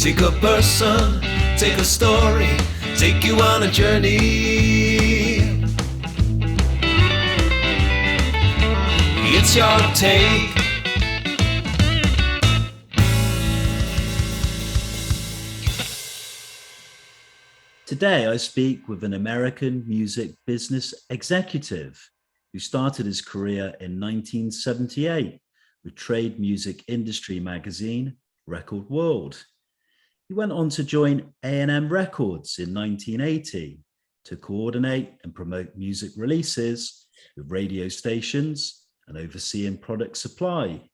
Take a person, take a story, take you on a journey. It's your take. Today, I speak with an American music business executive who started his career in 1978 with trade music industry magazine Record World. He went on to join A&M Records in 1980 to coordinate and promote music releases with radio stations and overseeing product supply.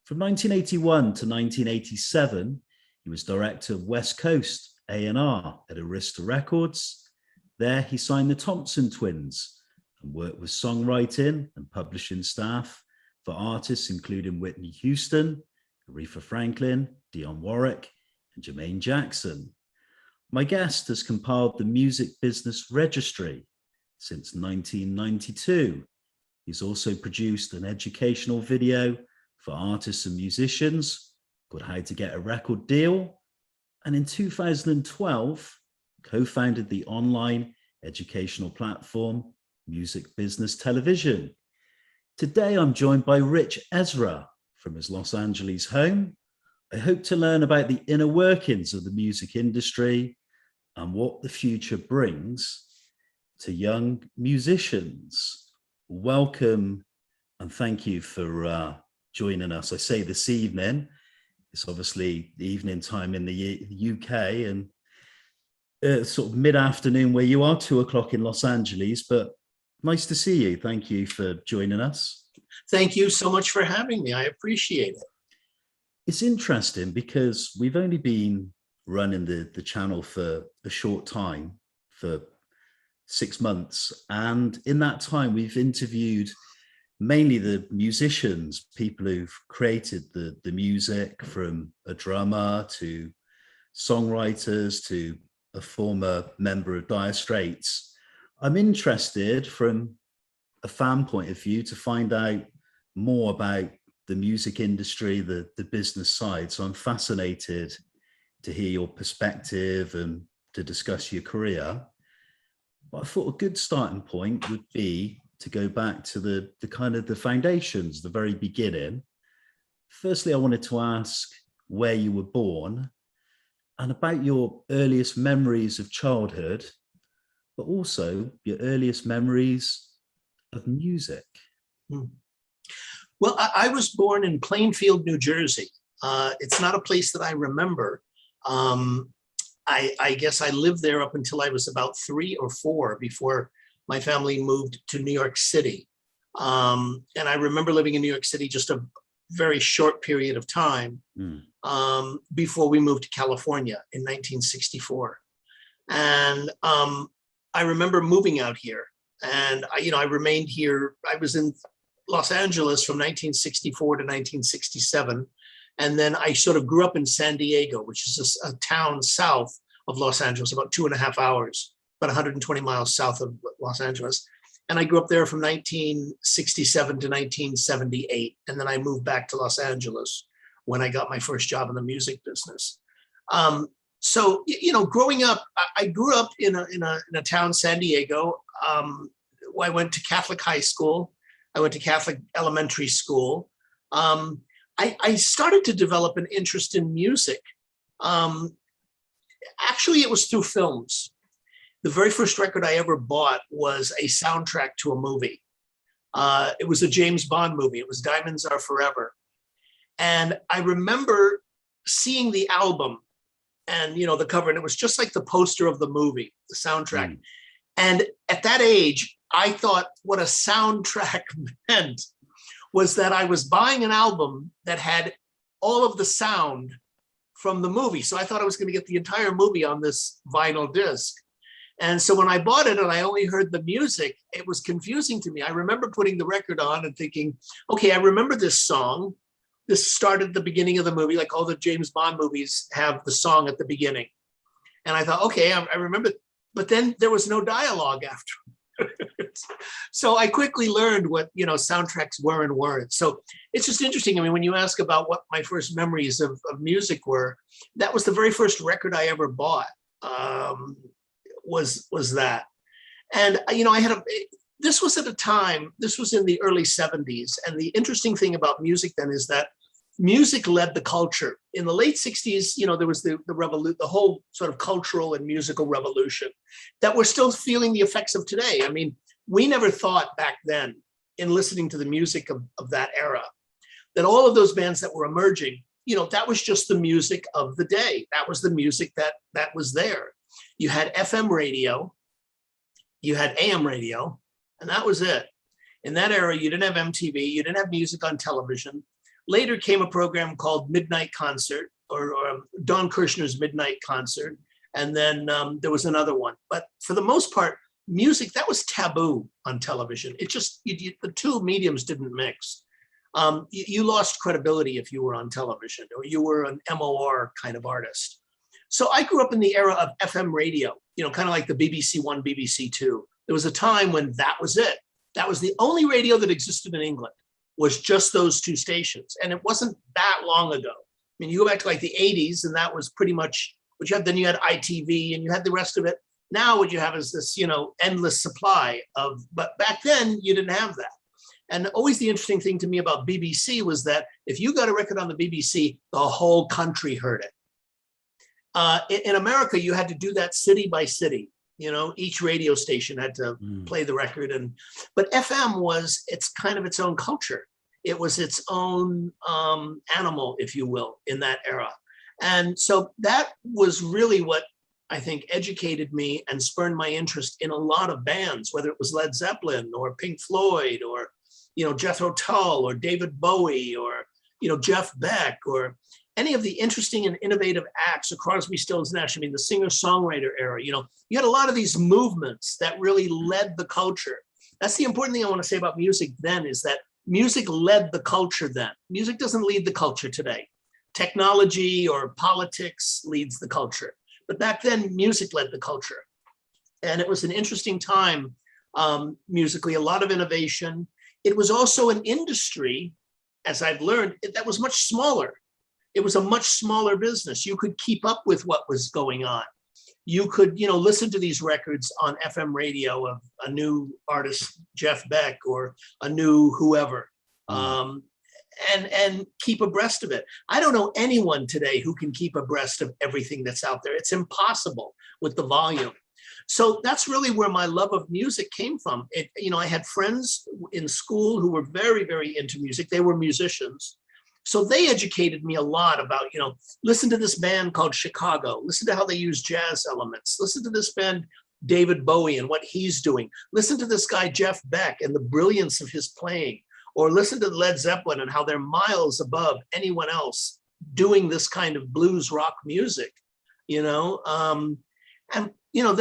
From 1981 to 1987, he was director of West Coast A&R at Arista Records. There, he signed the Thompson Twins and worked with songwriting and publishing staff for artists including Whitney Houston, Aretha Franklin, Dionne Warwick, and Jermaine Jackson. My guest has compiled the Music Business Registry since 1992. He's also produced an educational video for artists and musicians called How to Get a Record Deal. And in 2012, co-founded the online educational platform, Music Business Television. Today, I'm joined by Ritch Esra from his Los Angeles home. I hope to learn about the inner workings of the music industry and what the future brings to young musicians. Welcome and thank you for joining us. I say this evening, it's obviously the evening time in the UK and sort of mid-afternoon where you are, 2:00 in Los Angeles, but nice to see you. Thank you for joining us. Thank you so much for having me. I appreciate it. It's interesting because we've only been running the channel for a short time, for 6 months. And in that time, we've interviewed mainly the musicians, people who've created the music, from a drummer to songwriters to a former member of Dire Straits. I'm interested from a fan point of view to find out more about the music industry, the business side. So I'm fascinated to hear your perspective and to discuss your career. But I thought a good starting point would be to go back to the kind of the foundations, the very beginning. Firstly, I wanted to ask where you were born and about your earliest memories of childhood, but also your earliest memories of music. Well, I was born in Plainfield, New Jersey. It's not a place that I remember. I guess I lived there up until I was about 3 or 4 before my family moved to New York City. And I remember living in New York City just a very short period of time before we moved to California in 1964. And I remember moving out here, and I remained here. I was in Los Angeles from 1964 to 1967. And then I sort of grew up in San Diego, which is a town south of Los Angeles, about 2.5 hours, about 120 miles south of Los Angeles. And I grew up there from 1967 to 1978. And then I moved back to Los Angeles when I got my first job in the music business. So, growing up, I grew up in a town, San Diego. I went to Catholic high school. I went to Catholic elementary school. I started to develop an interest in music. Actually, it was through films. The very first record I ever bought was a soundtrack to a movie. It was a James Bond movie. It was Diamonds Are Forever. And I remember seeing the album and, the cover, and it was just like the poster of the movie, the soundtrack. And at that age, I thought what a soundtrack meant was that I was buying an album that had all of the sound from the movie. So I thought I was going to get the entire movie on this vinyl disc. And so when I bought it and I only heard the music, it was confusing to me. I remember putting the record on and thinking, okay, I remember this song. This started at the beginning of the movie, like all the James Bond movies have the song at the beginning. And I thought, okay, I remember, but then there was no dialogue So I quickly learned what, soundtracks were and weren't. So it's just interesting. I mean, when you ask about what my first memories of music were, that was the very first record I ever bought, was that. And, this was at a time, this was in the early 70s. And the interesting thing about music then is that music led the culture. In the late 60s, there was the whole sort of cultural and musical revolution that we're still feeling the effects of today. I mean, we never thought back then, in listening to the music of that era, that all of those bands that were emerging, that was just the music of the day. That was the music that was there. You had FM radio, you had AM radio, and that was it. In that era, you didn't have MTV, you didn't have music on television. Later came a program called Midnight Concert, or Don Kirshner's Midnight Concert. And then there was another one. But for the most part, music, that was taboo on television. It just, the two mediums didn't mix. You lost credibility if you were on television or you were an MOR kind of artist. So I grew up in the era of FM radio, kind of like the BBC One, BBC Two. There was a time when that was it. That was the only radio that existed in England, was just those two stations. And it wasn't that long ago. I mean, you go back to like the 80s and that was pretty much what you had. Then you had ITV and you had the rest of it. Now what you have is this, endless supply of, but back then you didn't have that. And always the interesting thing to me about BBC was that if you got a record on the BBC, the whole country heard it. In America, you had to do that city by city. Each radio station had to play the record. But FM was, it's kind of its own culture. It was its own animal, if you will, in that era. And so that was really what I think educated me and spurred my interest in a lot of bands, whether it was Led Zeppelin or Pink Floyd or, Jethro Tull or David Bowie or, Jeff Beck or any of the interesting and innovative acts, Crosby, Stills, Nash. I mean, the singer-songwriter era, you had a lot of these movements that really led the culture. That's the important thing I want to say about music then, is that music led the culture then. Music doesn't lead the culture today. Technology or politics leads the culture. But back then, music led the culture. And it was an interesting time musically, a lot of innovation. It was also an industry, as I've learned, that was much smaller. It was a much smaller business. You could keep up with what was going on. You could, listen to these records on FM radio of a new artist, Jeff Beck, or a new whoever, and keep abreast of it. I don't know anyone today who can keep abreast of everything that's out there. It's impossible with the volume. So that's really where my love of music came from. I had friends in school who were very, very into music. They were musicians. So they educated me a lot about, listen to this band called Chicago, listen to how they use jazz elements, listen to this band, David Bowie, and what he's doing, listen to this guy, Jeff Beck, and the brilliance of his playing, or listen to Led Zeppelin and how they're miles above anyone else doing this kind of blues rock music, then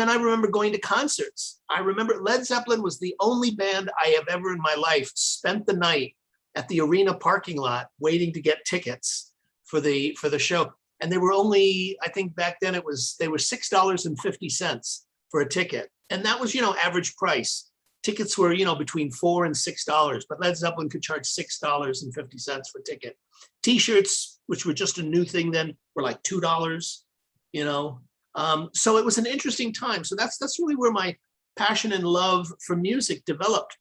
I remember going to concerts. I remember Led Zeppelin was the only band I have ever in my life spent the night at the arena parking lot waiting to get tickets for the show. And they were only, I think back then they were $6.50 for a ticket. And that was, average price. Tickets were, between $4 and $6, but Led Zeppelin could charge $6.50 for a ticket. T-shirts, which were just a new thing then, were like $2, So it was an interesting time. So that's really where my passion and love for music developed.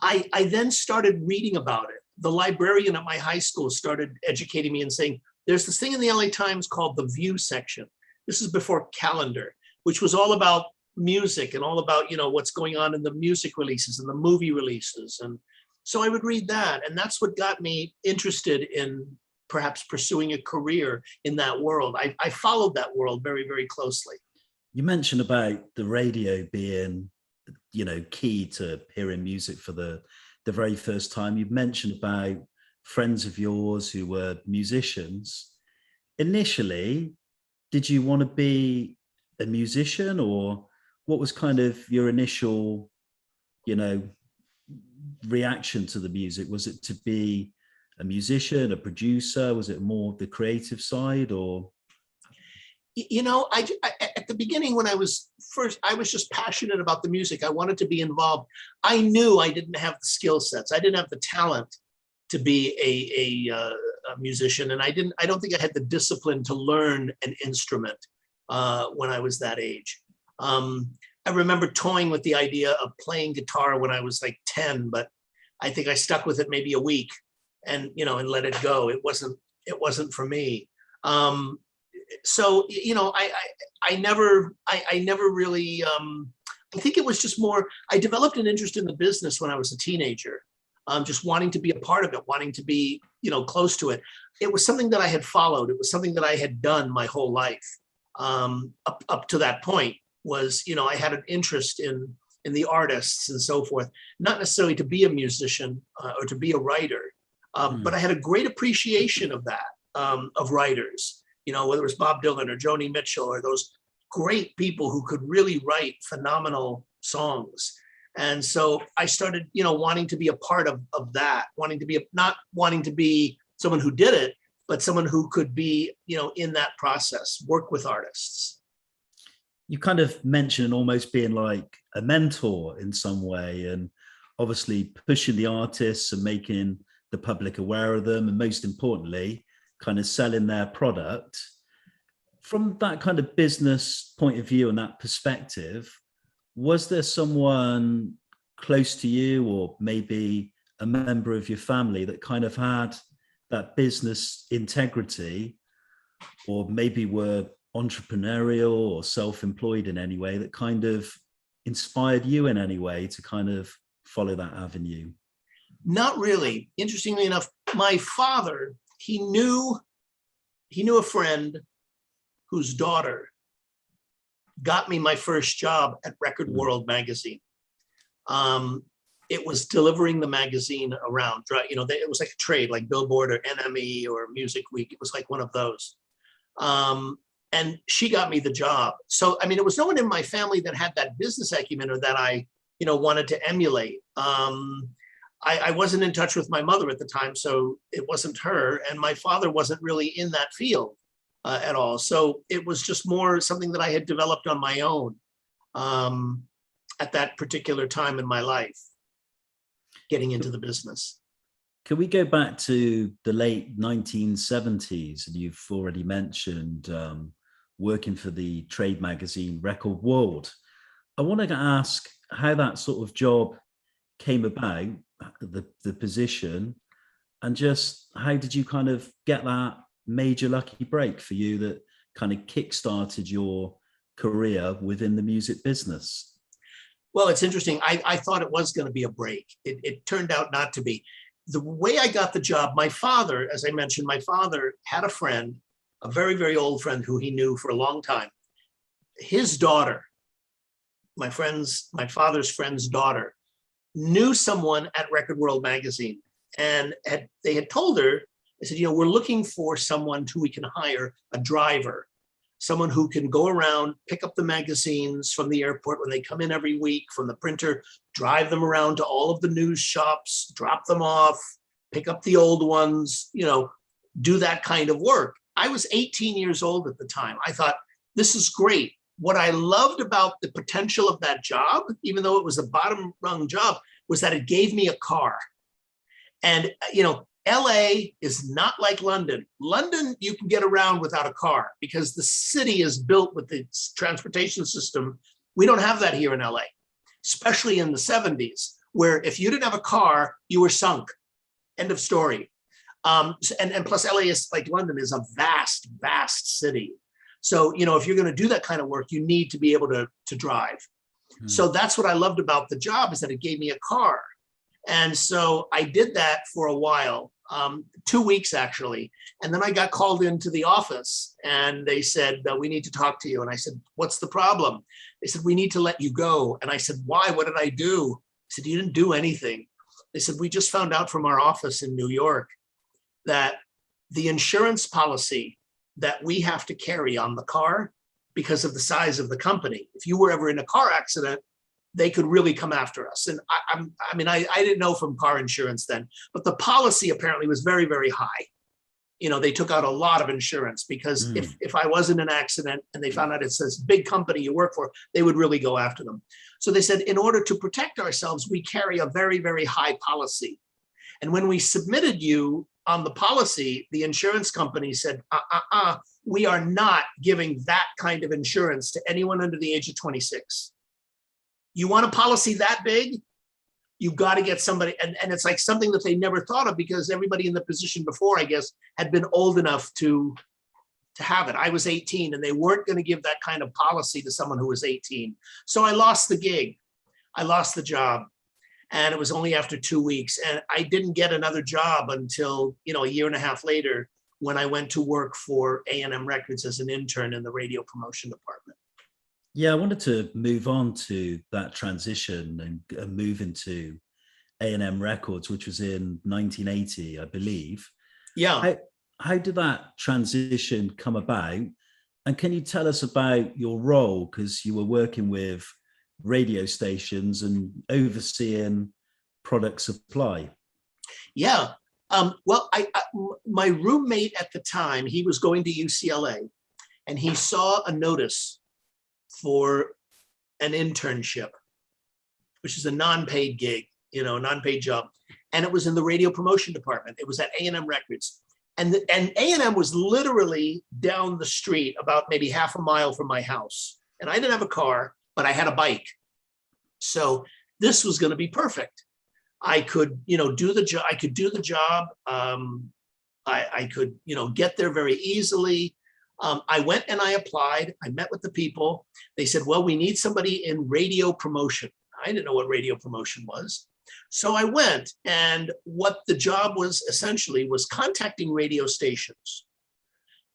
I then started reading about it. The librarian at my high school started educating me and saying, there's this thing in the LA Times called the View section. This is before Calendar, which was all about music and all about, what's going on in the music releases and the movie releases. And so I would read that. And that's what got me interested in perhaps pursuing a career in that world. I followed that world very, very closely. You mentioned about the radio being key to hearing music for the very first time. You've mentioned about friends of yours who were musicians. Initially, did you want to be a musician, or what was kind of your initial, reaction to the music? Was it to be a musician, a producer? Was it more the creative side, or? At the beginning, when I was just passionate about the music. I wanted to be involved. I knew I didn't have the skill sets. I didn't have the talent to be a musician, and I don't think I had the discipline to learn an instrument when I was that age. I remember toying with the idea of playing guitar when I was like 10, but I think I stuck with it maybe a week and let it go. It wasn't for me. So, I never really, I think it was just more, I developed an interest in the business when I was a teenager, just wanting to be a part of it, wanting to be, close to it. It was something that I had followed. It was something that I had done my whole life. Up to that point was, I had an interest in the artists and so forth, not necessarily to be a musician or to be a writer, but I had a great appreciation of that, of writers, whether it was Bob Dylan or Joni Mitchell or those great people who could really write phenomenal songs. And so I started, wanting to be a part of that, not wanting to be someone who did it, but someone who could be, in that process, work with artists. You kind of mentioned almost being like a mentor in some way, and obviously pushing the artists and making the public aware of them, and most importantly, kind of selling their product. From that kind of business point of view and that perspective, was there someone close to you or maybe a member of your family that kind of had that business integrity, or maybe were entrepreneurial or self-employed in any way, that kind of inspired you in any way to kind of follow that avenue? Not really. Interestingly enough, my father, he knew a friend whose daughter got me my first job at Record World magazine. It was delivering the magazine around, it was like a trade, like Billboard or NME or Music Week. It was like one of those. And she got me the job. So, it was no one in my family that had that business acumen or that I, wanted to emulate. I wasn't in touch with my mother at the time, so it wasn't her. And my father wasn't really in that field at all. So it was just more something that I had developed on my own at that particular time in my life, getting into the business. Can we go back to the late 1970s? And you've already mentioned working for the trade magazine Record World. I wanted to ask how that sort of job came about, the position, and just how did you kind of get that major lucky break for you that kind of kick-started your career within the music business? Well, it's interesting. I thought it was going to be a break. It turned out not to be. The way I got the job, my father, as I mentioned, my father had a friend, a very, very old friend who he knew for a long time. His daughter, my father's friend's daughter, knew someone at Record World magazine, and they had told her, they said, we're looking for someone who we can hire, a driver, someone who can go around, pick up the magazines from the airport when they come in every week from the printer, drive them around to all of the news shops, drop them off, pick up the old ones, do that kind of work. I was 18 years old at the time. I thought, this is great. What I loved about the potential of that job, even though it was a bottom rung job, was that it gave me a car. And, LA is not like London. London, you can get around without a car because the city is built with its transportation system. We don't have that here in LA, especially in the 70s, where if you didn't have a car, you were sunk. End of story. And plus LA is like London, is a vast, vast city. So, if you're going to do that kind of work, you need to be able to drive. So that's what I loved about the job, is that it gave me a car. And so I did that for a while, 2 weeks actually. And then I got called into the office and they said, we need to talk to you. And I said, what's the problem? They said, we need to let you go. And I said, why? What did I do? I said, you didn't do anything. They said, we just found out from our office in New York that the insurance policy that we have to carry on the car, because of the size of the company, if you were ever in a car accident, they could really come after us. And I didn't know from car insurance then, but the policy apparently was very, very high. they took out a lot of insurance because if I was in an accident and they found out it's this big company you work for, they would really go after them. So they said, in order to protect ourselves, we carry a very, very high policy. And when we submitted you on the policy, the insurance company said, we are not giving that kind of insurance to anyone under the age of 26. You want a policy that big? You've got to get somebody, and it's like something that they never thought of because everybody in the position before, I guess, had been old enough to have it. I was 18 and they weren't going to give that kind of policy to someone who was 18. So I lost the gig. I lost the job. And it was only after 2 weeks. And I didn't get another job until, a year and a half later when I went to work for A&M Records as an intern in the radio promotion department. Yeah, I wanted to move on to that transition and move into A&M Records, which was in 1980, I believe. Yeah. How did that transition come about? And can you tell us about your role? Because you were working with radio stations and overseeing product supply. Yeah. Well, my roommate at the time, he was going to UCLA and he saw a notice for an internship, which is a non-paid gig, non-paid job. And it was in the radio promotion department. It was at A&M Records. And A&M was literally down the street about maybe half a mile from my house. And I didn't have a car, but I had a bike. So this was going to be perfect. I could, do the job. I could do the job. I could, get there very easily. I went and I applied. I met with the people. They said, well, we need somebody in radio promotion. I didn't know what radio promotion was. So I went, and what the job was essentially was contacting radio stations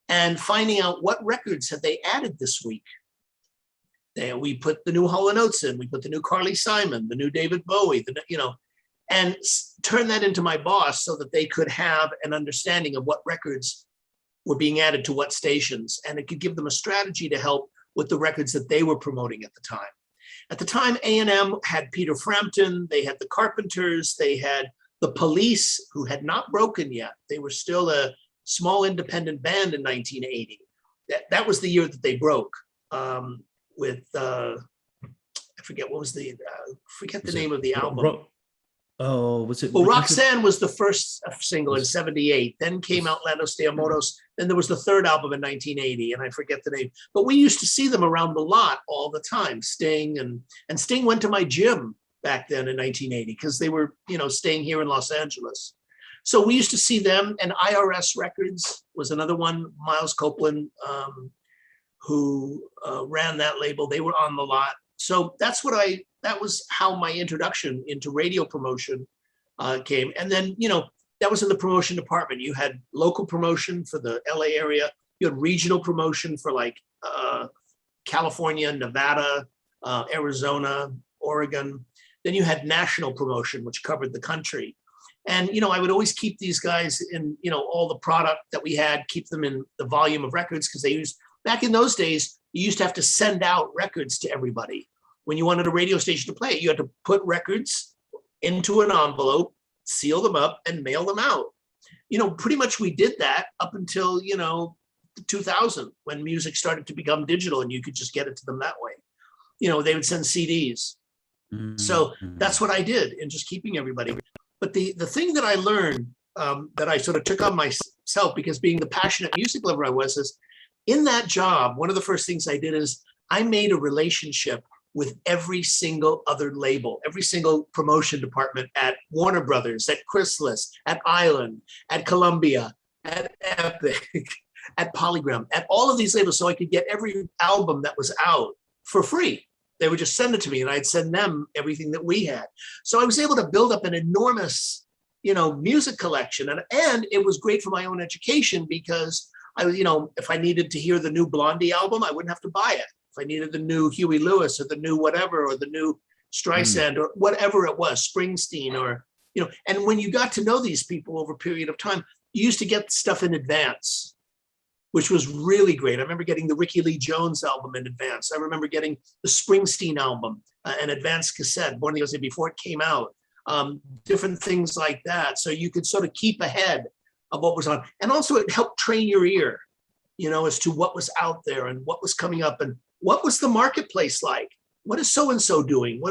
and finding out what records had they added this week. We put the new Hall & Oates in, we put the new Carly Simon, the new David Bowie, and turn that into my boss so that they could have an understanding of what records were being added to what stations, and it could give them a strategy to help with the records that they were promoting at the time. At the time, A&M had Peter Frampton, they had the Carpenters, they had the Police, who had not broken yet. They were still a small independent band in 1980. That was the year that they broke with, I forget what was forget the name of the album. Was it? Well, Roxanne was the first single in 78. Then came out Lanos de Amores. Then there was the third album in 1980, and I forget the name. But we used to see them around the lot all the time. Sting and Sting went to my gym back then in 1980 because they were, staying here in Los Angeles. So we used to see them. And IRS Records was another one. Miles Copeland, who ran that label, they were on the lot. So that was how my introduction into radio promotion came. And then, that was in the promotion department. You had local promotion for the LA area. You had regional promotion for like California, Nevada, Arizona, Oregon. Then you had national promotion, which covered the country. And, I would always keep these guys in, all the product that we had, keep them in the volume of records, because back in those days, you used to have to send out records to everybody. When you wanted a radio station to play it, you had to put records into an envelope, seal them up, and mail them out. Pretty much we did that up until, 2000, when music started to become digital and you could just get it to them that way. They would send CDs. Mm-hmm. So that's what I did in just keeping everybody. But the thing that I learned that I sort of took on myself, because being the passionate music lover I was, is in that job, one of the first things I did is I made a relationship with every single other label, every single promotion department at Warner Brothers, at Chrysalis, at Island, at Columbia, at Epic, at Polygram, at all of these labels, so I could get every album that was out for free. They would just send it to me and I'd send them everything that we had. So I was able to build up an enormous, music collection. And it was great for my own education because if I needed to hear the new Blondie album, I wouldn't have to buy it. If I needed the new Huey Lewis or the new whatever, or the new Streisand or whatever it was, Springsteen, or, and when you got to know these people over a period of time, you used to get stuff in advance, which was really great. I remember getting the Ricky Lee Jones album in advance. I remember getting the Springsteen album, an advanced cassette, Born in the USA, before it came out, different things like that. So you could sort of keep ahead of what was on. And also it helped train your ear, as to what was out there and what was coming up and what was the marketplace like? What is so-and-so doing?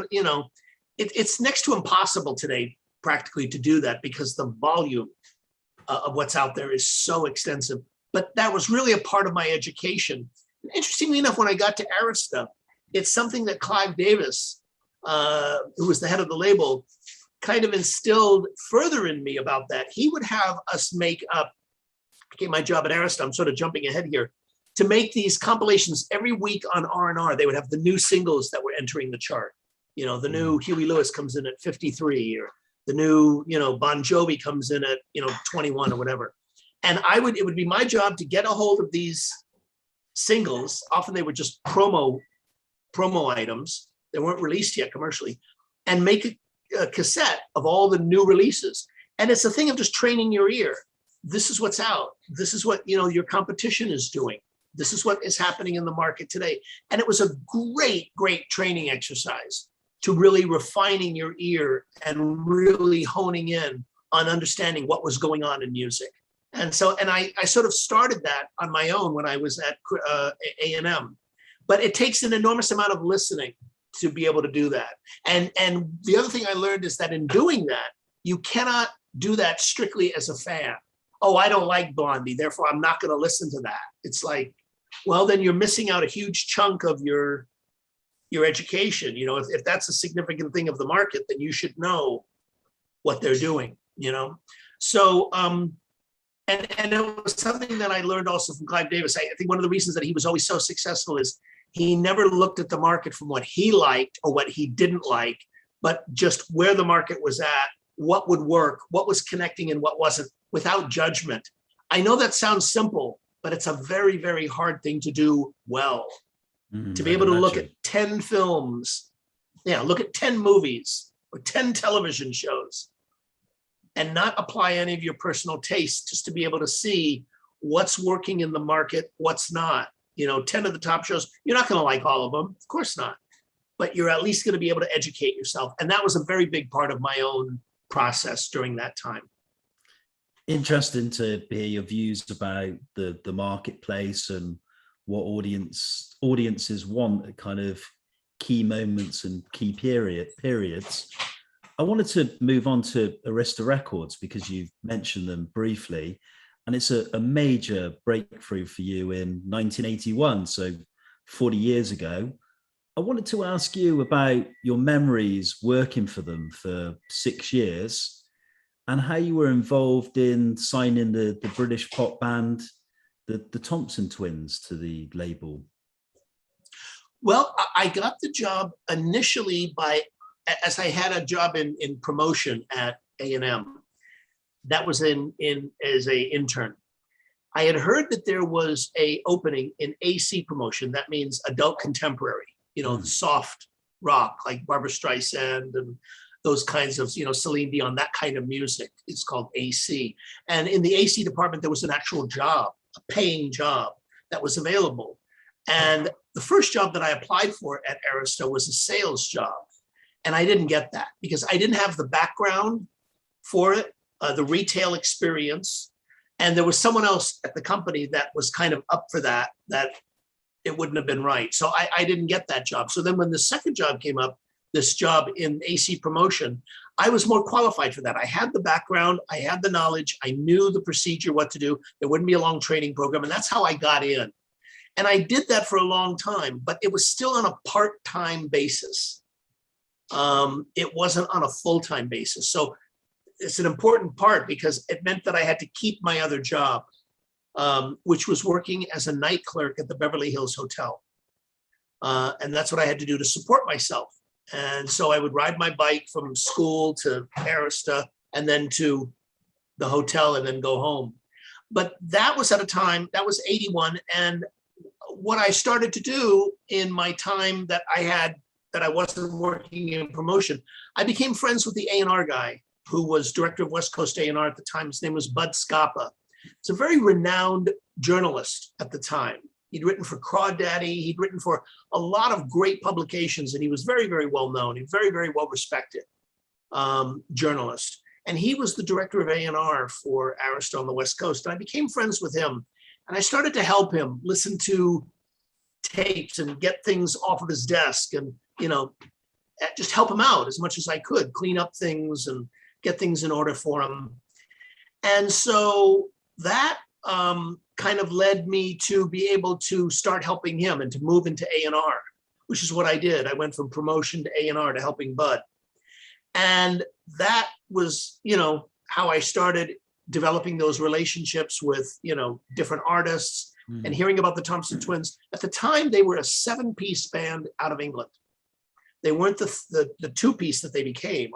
It's next to impossible today practically to do that because the volume of what's out there is so extensive. But that was really a part of my education. And interestingly enough, when I got to Arista, it's something that Clive Davis, who was the head of the label, kind of instilled further in me about that. He would have us make up, became my job at Arista, I'm sort of jumping ahead here, to make these compilations every week on R&R. They would have the new singles that were entering the chart. The new Huey Lewis comes in at 53, or the new, Bon Jovi comes in at, 21 or whatever. And it would be my job to get a hold of these singles. Often they were just promo items. They weren't released yet commercially, and make a cassette of all the new releases. And it's a thing of just training your ear. This is what's out. This is what, your competition is doing. This is what is happening in the market today. And it was a great, great training exercise to really refining your ear and really honing in on understanding what was going on in music. And so, I sort of started that on my own when I was at A&M, but it takes an enormous amount of listening to be able to do that. And the other thing I learned is that in doing that, you cannot do that strictly as a fan. Oh, I don't like Blondie, therefore I'm not going to listen to that. It's like, well, then you're missing out a huge chunk of your education. If that's a significant thing of the market, then you should know what they're doing, So, and it was something that I learned also from Clive Davis. I think one of the reasons that he was always so successful is he never looked at the market from what he liked or what he didn't like, but just where the market was at, what would work, what was connecting and what wasn't, without judgment. I know that sounds simple, but it's a very, very hard thing to do well. To be able to look at 10 films, look at 10 movies or 10 television shows and not apply any of your personal taste, just to be able to see what's working in the market, what's not. 10 of the top shows, you're not going to like all of them, of course not, but you're at least going to be able to educate yourself. And that was a very big part of my own process during that time. Interesting to hear your views about the marketplace and what audiences want at kind of key moments and key periods. I wanted to move on to Arista Records because you've mentioned them briefly, and it's a major breakthrough for you in 1981, so 40 years ago. I wanted to ask you about your memories working for them for 6 years and how you were involved in signing the British pop band, the Thompson Twins, to the label. Well, I got the job initially as I had a job in promotion at A&M. That was as a intern. I had heard that there was a opening in AC promotion. That means adult contemporary, soft rock like Barbra Streisand and those kinds of, Celine Dion, that kind of music is called AC. And in the AC department, there was an actual job, a paying job that was available. And the first job that I applied for at Arista was a sales job. And I didn't get that because I didn't have the background for it, the retail experience. And there was someone else at the company that was kind of up for that it wouldn't have been right. So I didn't get that job. So then when the second job came up, this job in AC promotion, I was more qualified for that. I had the background, I had the knowledge, I knew the procedure, what to do. There wouldn't be a long training program. And that's how I got in. And I did that for a long time, but it was still on a part-time basis. It wasn't on a full-time basis. So it's an important part because it meant that I had to keep my other job, which was working as a night clerk at the Beverly Hills Hotel. And that's what I had to do to support myself. And so I would ride my bike from school to Arista and then to the hotel and then go home. But that was at a time, that was 81. And what I started to do in my time that I wasn't working in promotion, I became friends with the A&R guy who was director of West Coast A&R at the time. His name was Bud Scapa. He's a very renowned journalist at the time. He'd written for Crawdaddy. He'd written for a lot of great publications, and he was very, very well known. He was very, very well respected journalist. And he was the director of A&R for Arista on the West Coast. And I became friends with him. And I started to help him listen to tapes and get things off of his desk and, just help him out as much as I could, clean up things and get things in order for him. And so that kind of led me to be able to start helping him and to move into A&R, which is what I did. I went from promotion to A&R to helping Bud. And that was, how I started developing those relationships with, different artists and hearing about the Thompson Twins. At the time, they were a 7-piece band out of England. They weren't the 2-piece that they became,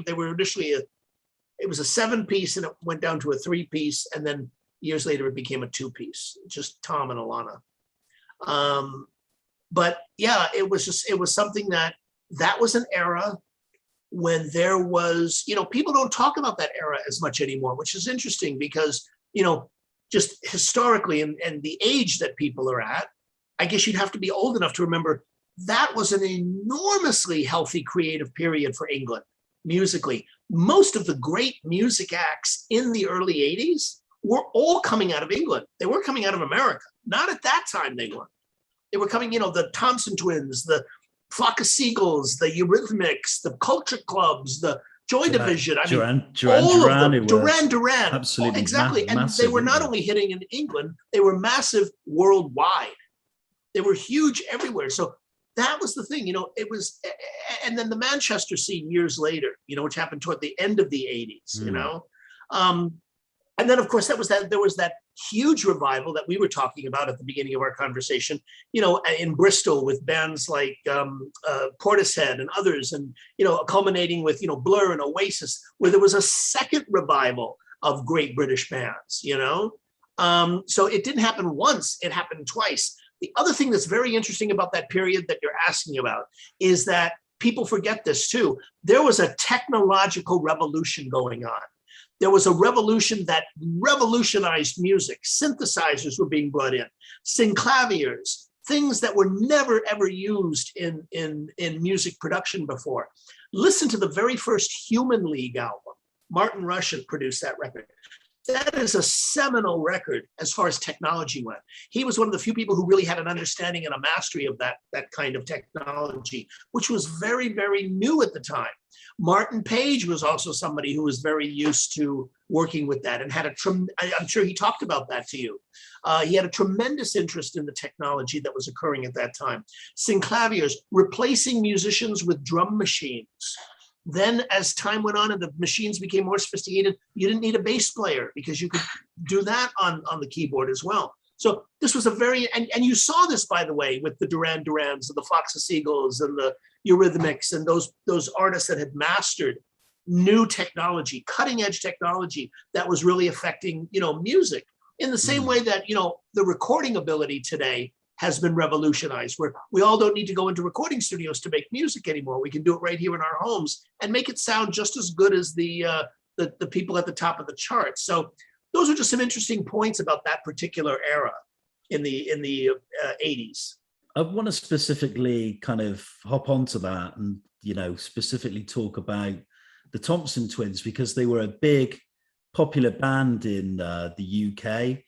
they were initially it was a 7-piece and it went down to a 3-piece. And then years later, it became a 2-piece, just Tom and Alana. But yeah, it was something that was an era when there was, people don't talk about that era as much anymore, which is interesting because, just historically and the age that people are at, I guess you'd have to be old enough to remember that was an enormously healthy creative period for England musically. Most of the great music acts in the early 80s were all coming out of England. They weren't coming out of America. Not at that time they weren't. They were coming, the Thompson Twins, the Flock of Seagulls, the Eurythmics, the Culture Clubs, the Joy Division. Duran. Absolutely. Exactly. And massive, they were not only hitting in England, they were massive worldwide. They were huge everywhere. So that was the thing, it was, and then the Manchester scene years later, which happened toward the end of the 80s, and then of course there was that huge revival that we were talking about at the beginning of our conversation, in Bristol with bands like Portishead and others, and, culminating with, Blur and Oasis, where there was a second revival of great British bands, so it didn't happen once, it happened twice. The other thing that's very interesting about that period that you're asking about is that people forget this too. There was a technological revolution going on. There was a revolution that revolutionized music. Synthesizers were being brought in, synclaviers, things that were never ever used in music production before. Listen to the very first Human League album. Martin Rush had produced that record. That is a seminal record as far as technology went. He was one of the few people who really had an understanding and a mastery of that kind of technology, which was very, very new at the time. Martin Page was also somebody who was very used to working with that and had I'm sure he talked about that to you. He had a tremendous interest in the technology that was occurring at that time. Synclaviers, replacing musicians with drum machines. Then as time went on and the machines became more sophisticated, you didn't need a bass player because you could do that on the keyboard as well. So this was and you saw this, by the way, with the Duran Durans and the Fox of Seagulls and the Eurythmics and those artists that had mastered new technology, cutting edge technology that was really affecting, music in the same way that, the recording ability today has been revolutionized, where we all don't need to go into recording studios to make music anymore. We can do it right here in our homes and make it sound just as good as the people at the top of the charts. So those are just some interesting points about that particular era in the 80s. I want to specifically kind of hop onto that and, specifically talk about the Thompson Twins, because they were a big popular band in the UK.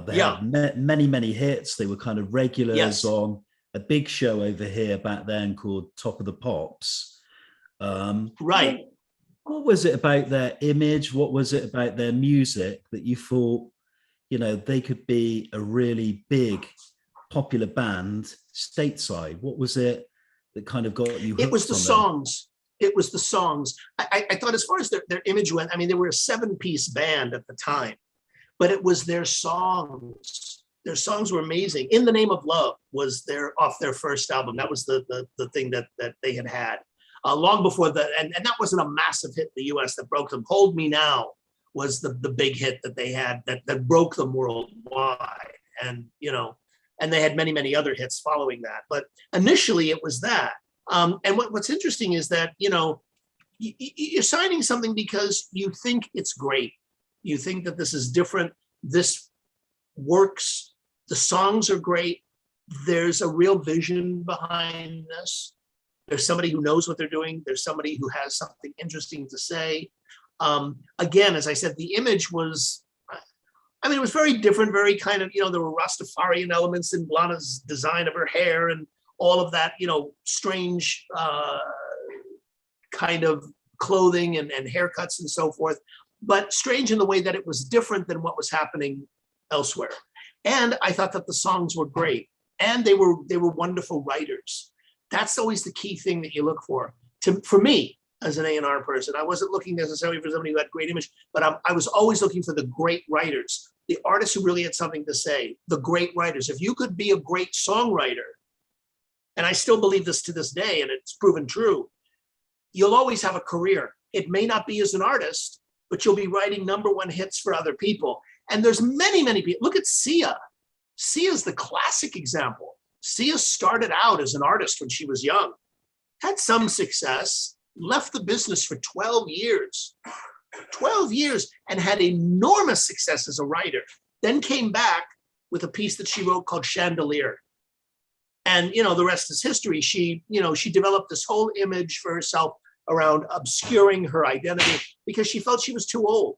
They had many, many hits. They were kind of regulars on a big show over here back then called Top of the Pops. Right. What was it about their image? What was it about their music that you thought, they could be a really big, popular band stateside? What was it that kind of got you hooked? It was the songs. It was the songs. I thought as far as their image went, they were a 7-piece band at the time. But it was their songs. Their songs were amazing. In the Name of Love was off their first album. That was the thing that they had long before that. And that wasn't a massive hit in the US that broke them. Hold Me Now was the big hit that they had that broke them worldwide. And, and they had many, many other hits following that. But initially it was that. And what's interesting is that, you're signing something because you think it's great. You think that this is different, this works, the songs are great, there's a real vision behind this. There's somebody who knows what they're doing, there's somebody who has something interesting to say. Again, as I said, the image was, I mean, it was very different, very kind of, there were Rastafarian elements in Blana's design of her hair and all of that, strange kind of clothing and haircuts and so forth, but strange in the way that it was different than what was happening elsewhere. And I thought that the songs were great, and they were wonderful writers. That's always the key thing that you look for. For me, as an A&R person, I wasn't looking necessarily for somebody who had great image, but I was always looking for the great writers, the artists who really had something to say, the great writers. If you could be a great songwriter, and I still believe this to this day, and it's proven true, you'll always have a career. It may not be as an artist, but you'll be writing #1 hits for other people. And there's many, many people. Look at Sia. Sia's the classic example. Sia started out as an artist when she was young, had some success, left the business for 12 years, 12 years, and had enormous success as a writer. Then came back with a piece that she wrote called Chandelier. And, the rest is history. She developed this whole image for herself around obscuring her identity because she felt she was too old.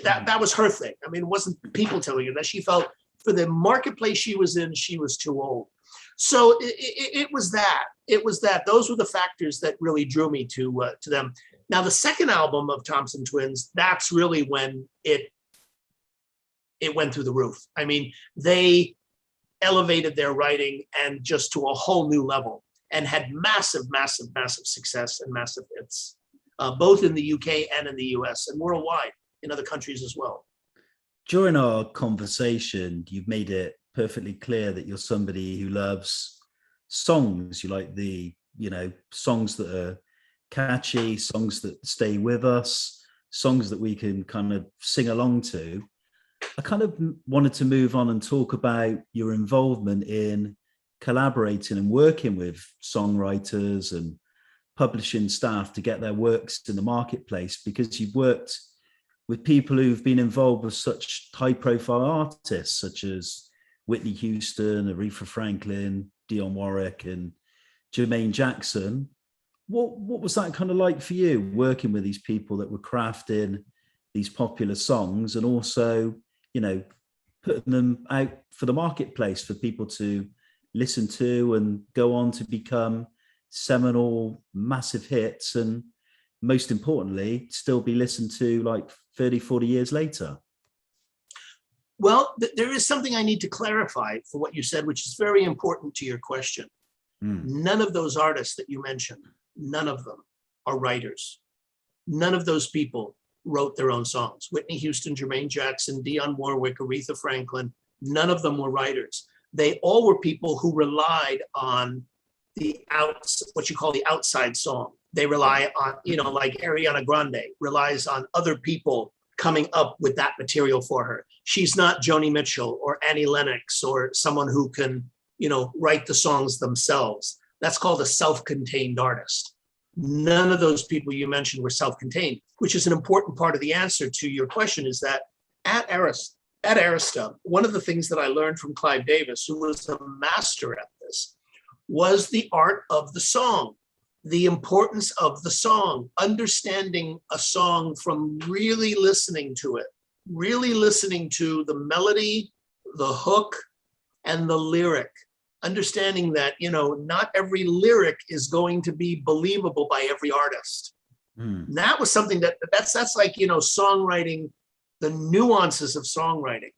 That was her thing. I mean, it wasn't people telling her that. She felt for the marketplace she was in, she was too old. So it was that. It was that. Those were the factors that really drew me to them. Now, the second album of Thompson Twins, that's really when it went through the roof. I mean, they elevated their writing and just to a whole new level, and had massive, massive, massive success and massive hits, both in the UK and in the US and worldwide in other countries as well. During our conversation, you've made it perfectly clear that you're somebody who loves songs. You like the, songs that are catchy, songs that stay with us, songs that we can kind of sing along to. I kind of wanted to move on and talk about your involvement in collaborating and working with songwriters and publishing staff to get their works in the marketplace, because you've worked with people who've been involved with such high-profile artists such as Whitney Houston, Aretha Franklin, Dionne Warwick, and Jermaine Jackson. What was that kind of like for you, working with these people that were crafting these popular songs and also, putting them out for the marketplace for people to listen to and go on to become seminal, massive hits, and most importantly, still be listened to like 30, 40 years later? Well, there is something I need to clarify for what you said, which is very important to your question. None of those artists that you mentioned, none of them are writers. None of those people wrote their own songs. Whitney Houston, Jermaine Jackson, Dionne Warwick, Aretha Franklin, none of them were writers. They all were people who relied on what you call the outside song. They rely on, like Ariana Grande relies on other people coming up with that material for her. She's not Joni Mitchell or Annie Lennox or someone who can, write the songs themselves. That's called a self-contained artist. None of those people you mentioned were self-contained, which is an important part of the answer to your question, is that at Arista, one of the things that I learned from Clive Davis, who was a master at this, was the art of the song, the importance of the song, understanding a song from really listening to it, really listening to the melody, the hook, and the lyric. Understanding that, not every lyric is going to be believable by every artist. And that was something that's like, songwriting, the nuances of songwriting.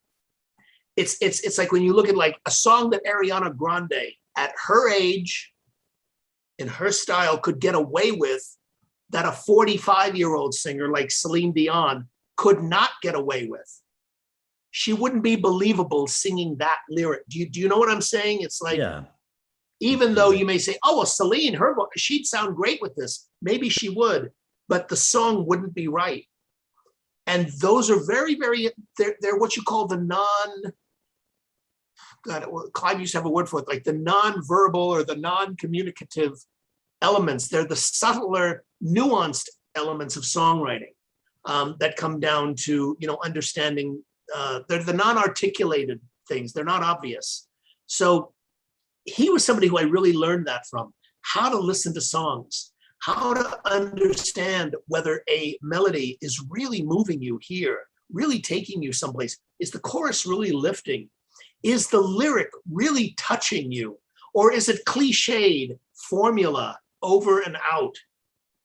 It's like when you look at like a song that Ariana Grande at her age, in her style, could get away with, that a 45-year-old singer like Celine Dion could not get away with. She wouldn't be believable singing that lyric. Do you know what I'm saying? It's like, even though you may say, oh, well, Celine, she'd sound great with this. Maybe she would, but the song wouldn't be right. And those are very, very, they're what you call the Clive used to have a word for it, like the non-verbal or the non-communicative elements. They're the subtler, nuanced elements of songwriting that come down to, understanding. They're the non-articulated things. They're not obvious. So he was somebody who I really learned that from, how to listen to songs, how to understand whether a melody is really moving you here, really taking you someplace. Is the chorus really lifting? Is the lyric really touching you? Or is it cliched formula over and out?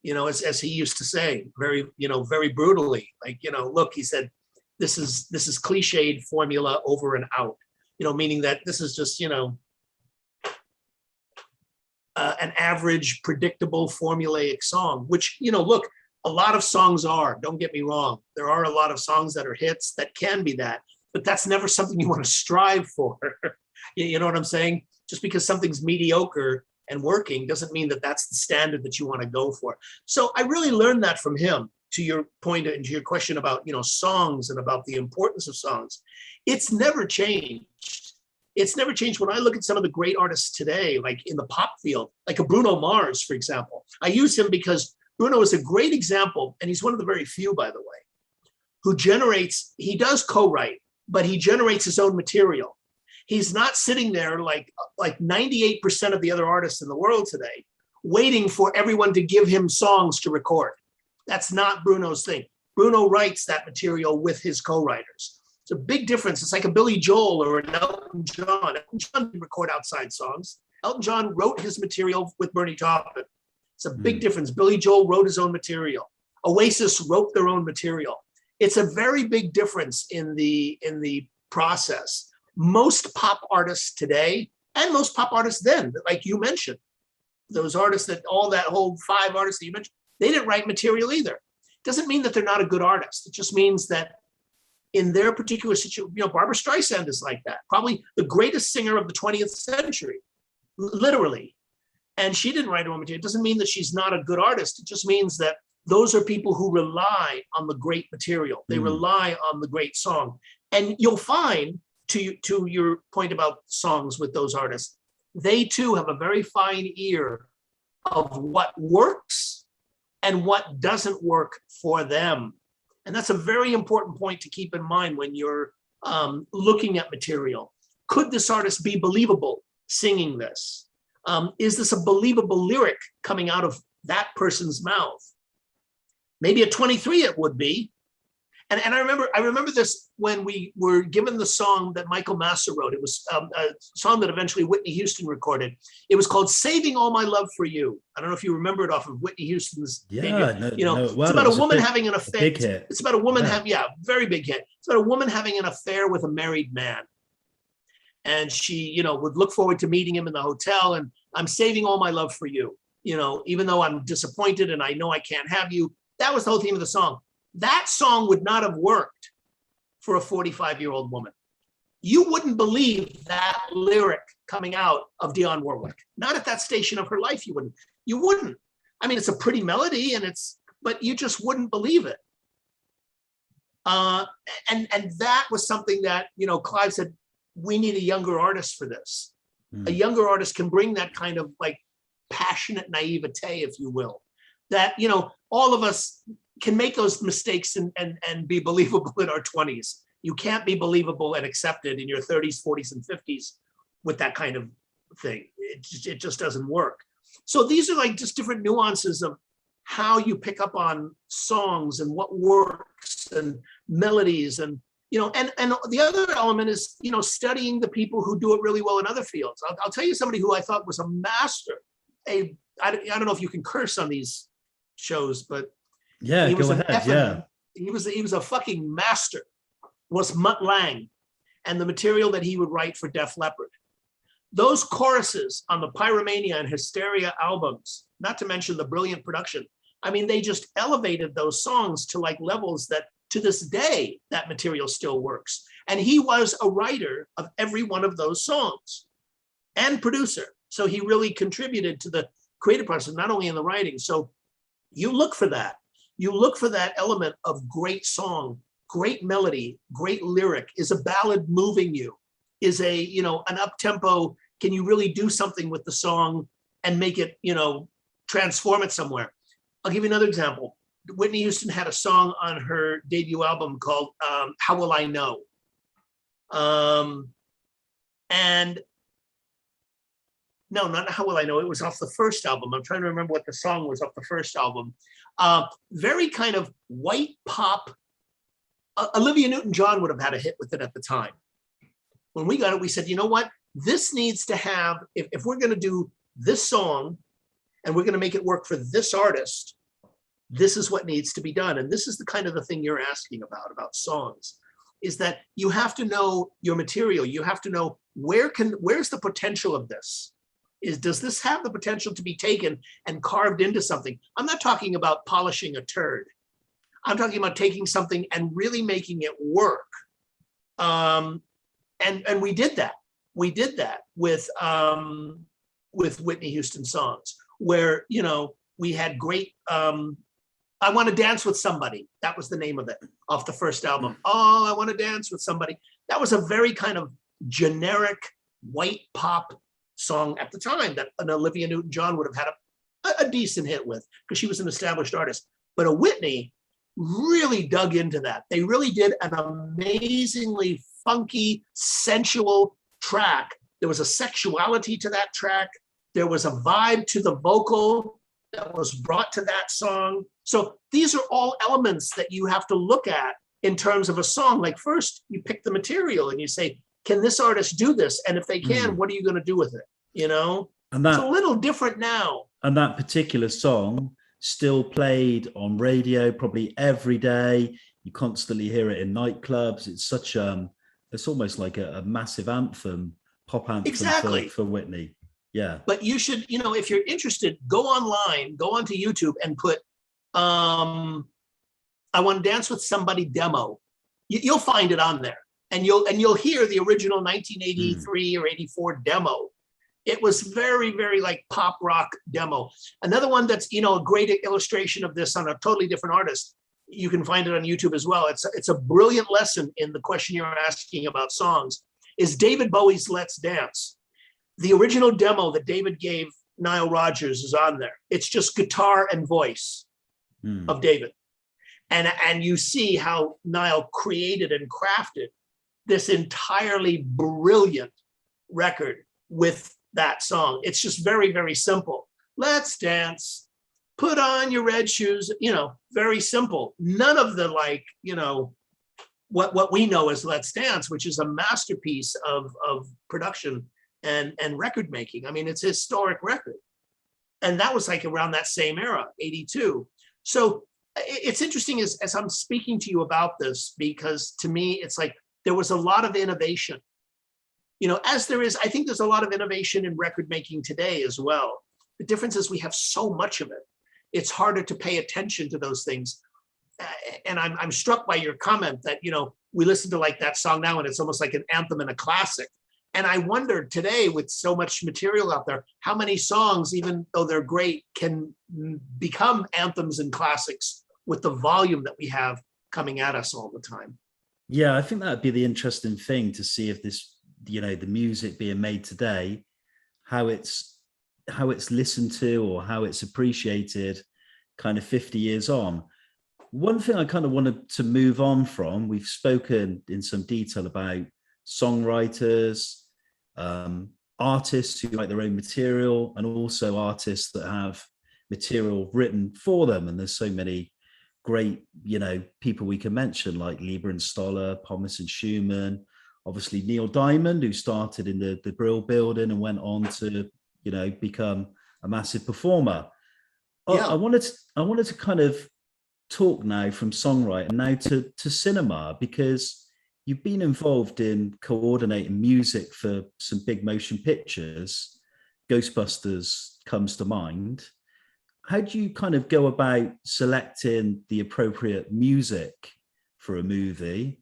You know, as he used to say, very, you know, very brutally, like, you know, look, he said, this is cliched formula over and out, you know, meaning that this is just, you know, an average, predictable, formulaic song, which, you know, look, a lot of songs are, don't get me wrong. There are a lot of songs that are hits that can be that, but that's never something you want to strive for. You know what I'm saying? Just because something's mediocre and working doesn't mean that that's the standard that you want to go for. So I really learned that from him, to your point and to your question about, you know, songs and about the importance of songs. It's never changed. It's never changed. When I look at some of the great artists today, like in the pop field, like a Bruno Mars, for example, I use him because Bruno is a great example, and he's one of the very few, by the way, who generates, he does co-write, but he generates his own material. He's not sitting there like 98% of the other artists in the world today, waiting for everyone to give him songs to record. That's not Bruno's thing. Bruno writes that material with his co-writers. It's a big difference. It's like a Billy Joel or an Elton John. Elton John didn't record outside songs. Elton John wrote his material with Bernie Taupin. It's a big difference. Billy Joel wrote his own material. Oasis wrote their own material. It's a very big difference in the process. Most pop artists today, and most pop artists then, like you mentioned, those artists that whole 5 artists that you mentioned, they didn't write material either. Doesn't mean that they're not a good artist. It just means that in their particular situation, you know, Barbra Streisand is like that, probably the greatest singer of the 20th century, literally. And she didn't write her own material. It doesn't mean that she's not a good artist. It just means that those are people who rely on the great material. They rely on the great song. And you'll find, to your point about songs with those artists, they too have a very fine ear of what works and what doesn't work for them. And that's a very important point to keep in mind when you're looking at material. Could this artist be believable singing this? Is this a believable lyric coming out of that person's mouth? Maybe at 23 it would be. And I remember this when we were given the song that Michael Masser wrote. It was a song that eventually Whitney Houston recorded. It was called "Saving All My Love for You." I don't know if you remember it off of Whitney Houston's. It's about a woman having an affair. Big hit. It's about a woman very big hit. It's about a woman having an affair with a married man, and she, would look forward to meeting him in the hotel. And I'm saving all my love for you. Even though I'm disappointed and I know I can't have you. That was the whole theme of the song. That song would not have worked for a 45-year-old woman. You wouldn't believe that lyric coming out of Dionne Warwick. Not at that station of her life, you wouldn't. You wouldn't. I mean, it's a pretty melody, but you just wouldn't believe it. And that was something that, Clive said, we need a younger artist for this. A younger artist can bring that kind of like passionate naivete, if you will, that, all of us can make those mistakes and be believable in our 20s. You can't be believable and accepted in your 30s, 40s, and 50s with that kind of thing. It just doesn't work. So these are like just different nuances of how you pick up on songs and what works and melodies and, and the other element is, studying the people who do it really well in other fields. I'll tell you somebody who I thought was a master. I don't know if you can curse on these shows, but yeah, go ahead. Yeah, he was a fucking master. Was Mutt Lange and the material that he would write for Def Leppard. Those choruses on the Pyromania and Hysteria albums, not to mention the brilliant production. I mean, they just elevated those songs to like levels that to this day, that material still works. And he was a writer of every one of those songs and producer. So he really contributed to the creative process, not only in the writing. So you look for that. You look for that element of great song, great melody, great lyric. Is a ballad moving you? Is an up-tempo, can you really do something with the song and make it, transform it somewhere? I'll give you another example. Whitney Houston had a song on her debut album called How Will I Know? And No, not How Will I Know. It was off the first album. I'm trying to remember what the song was off the first album. Very kind of white pop. Olivia Newton-John would have had a hit with it at the time. When we got it, we said, you know what? This needs to have, if we're going to do this song and we're going to make it work for this artist, this is what needs to be done. And this is the kind of the thing you're asking about songs, is that you have to know your material. You have to know where's the potential of this? Does this have the potential to be taken and carved into something? I'm not talking about polishing a turd. I'm talking about taking something and really making it work. And we did that. We did that with Whitney Houston songs, where, you know, we had great, I Want to Dance with Somebody. That was the name of it off the first album. Oh, I Want to Dance with Somebody. That was a very kind of generic white pop song at the time that an Olivia Newton-John would have had a decent hit with, because she was an established artist. But a Whitney really dug into that. They really did an amazingly funky, sensual track. There was a sexuality to that track. There was a vibe to the vocal that was brought to that song. So these are all elements that you have to look at in terms of a song. Like, first you pick the material and you say, can this artist do this? And if they can, what are you going to do with it? You know, And that, it's a little different now. and that particular song still played on radio probably every day. You constantly hear it in nightclubs. It's such it's almost like a massive anthem, pop anthem. Exactly. for Whitney. Yeah. But you should, you know, if you're interested, go online, go onto YouTube and put I Want to Dance with Somebody demo. You'll find it on there. And you'll hear the original 1983 or 84 demo. It was very, very like pop rock demo. Another one that's, you know, a great illustration of this on a totally different artist. You can find it on YouTube as well. It's a brilliant lesson in the question you're asking about songs, is David Bowie's Let's Dance. The original demo that David gave Nile Rodgers is on there. It's just guitar and voice of David. And you see how Nile created and crafted this entirely brilliant record with that song. It's just very, very simple. Let's dance, put on your red shoes, you know, very simple. None of the, like, you know, what we know as Let's Dance, which is a masterpiece of production and record making. I mean, it's a historic record. And that was like around that same era, 82. So it's interesting as I'm speaking to you about this, because to me, it's like there was a lot of innovation. You know, as there is, I think there's a lot of innovation in record making today as well. The difference is we have so much of it. It's harder to pay attention to those things. And I'm struck by your comment that, you know, we listen to like that song now and it's almost like an anthem and a classic. And I wonder today, with so much material out there, how many songs, even though they're great, can become anthems and classics with the volume that we have coming at us all the time. Yeah, I think that'd be the interesting thing to see if this, you know, the music being made today, how it's listened to or how it's appreciated kind of 50 years on. One thing I kind of wanted to move on from, we've spoken in some detail about songwriters, artists who write their own material, and also artists that have material written for them. And there's so many great, you know, people we can mention, like Lieber and Stoller, Pomus and Schumann, obviously Neil Diamond, who started in the Brill Building and went on to, you know, become a massive performer. Yeah. I wanted to kind of talk now from songwriting now to cinema, because you've been involved in coordinating music for some big motion pictures. Ghostbusters comes to mind. How do you kind of go about selecting the appropriate music for a movie?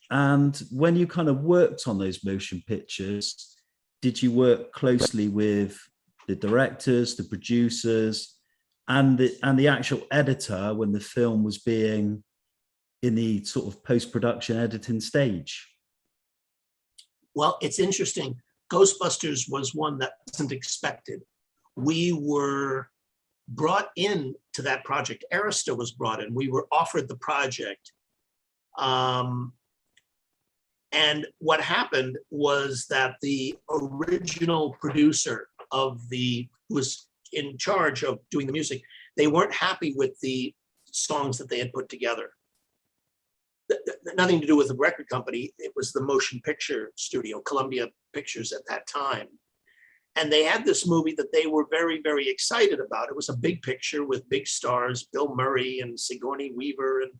And when you kind of worked on those motion pictures, did you work closely with the directors, the producers, and the actual editor when the film was being in the sort of post-production editing stage? Well, it's interesting. Ghostbusters was one that wasn't expected. We were brought in to that project. Arista was brought in. We were offered the project. And what happened was that the original producer who was in charge of doing the music, they weren't happy with the songs that they had put together. Nothing to do with the record company. It was the motion picture studio, Columbia Pictures at that time. And they had this movie that they were very, very excited about. It was a big picture with big stars, Bill Murray and Sigourney Weaver, and,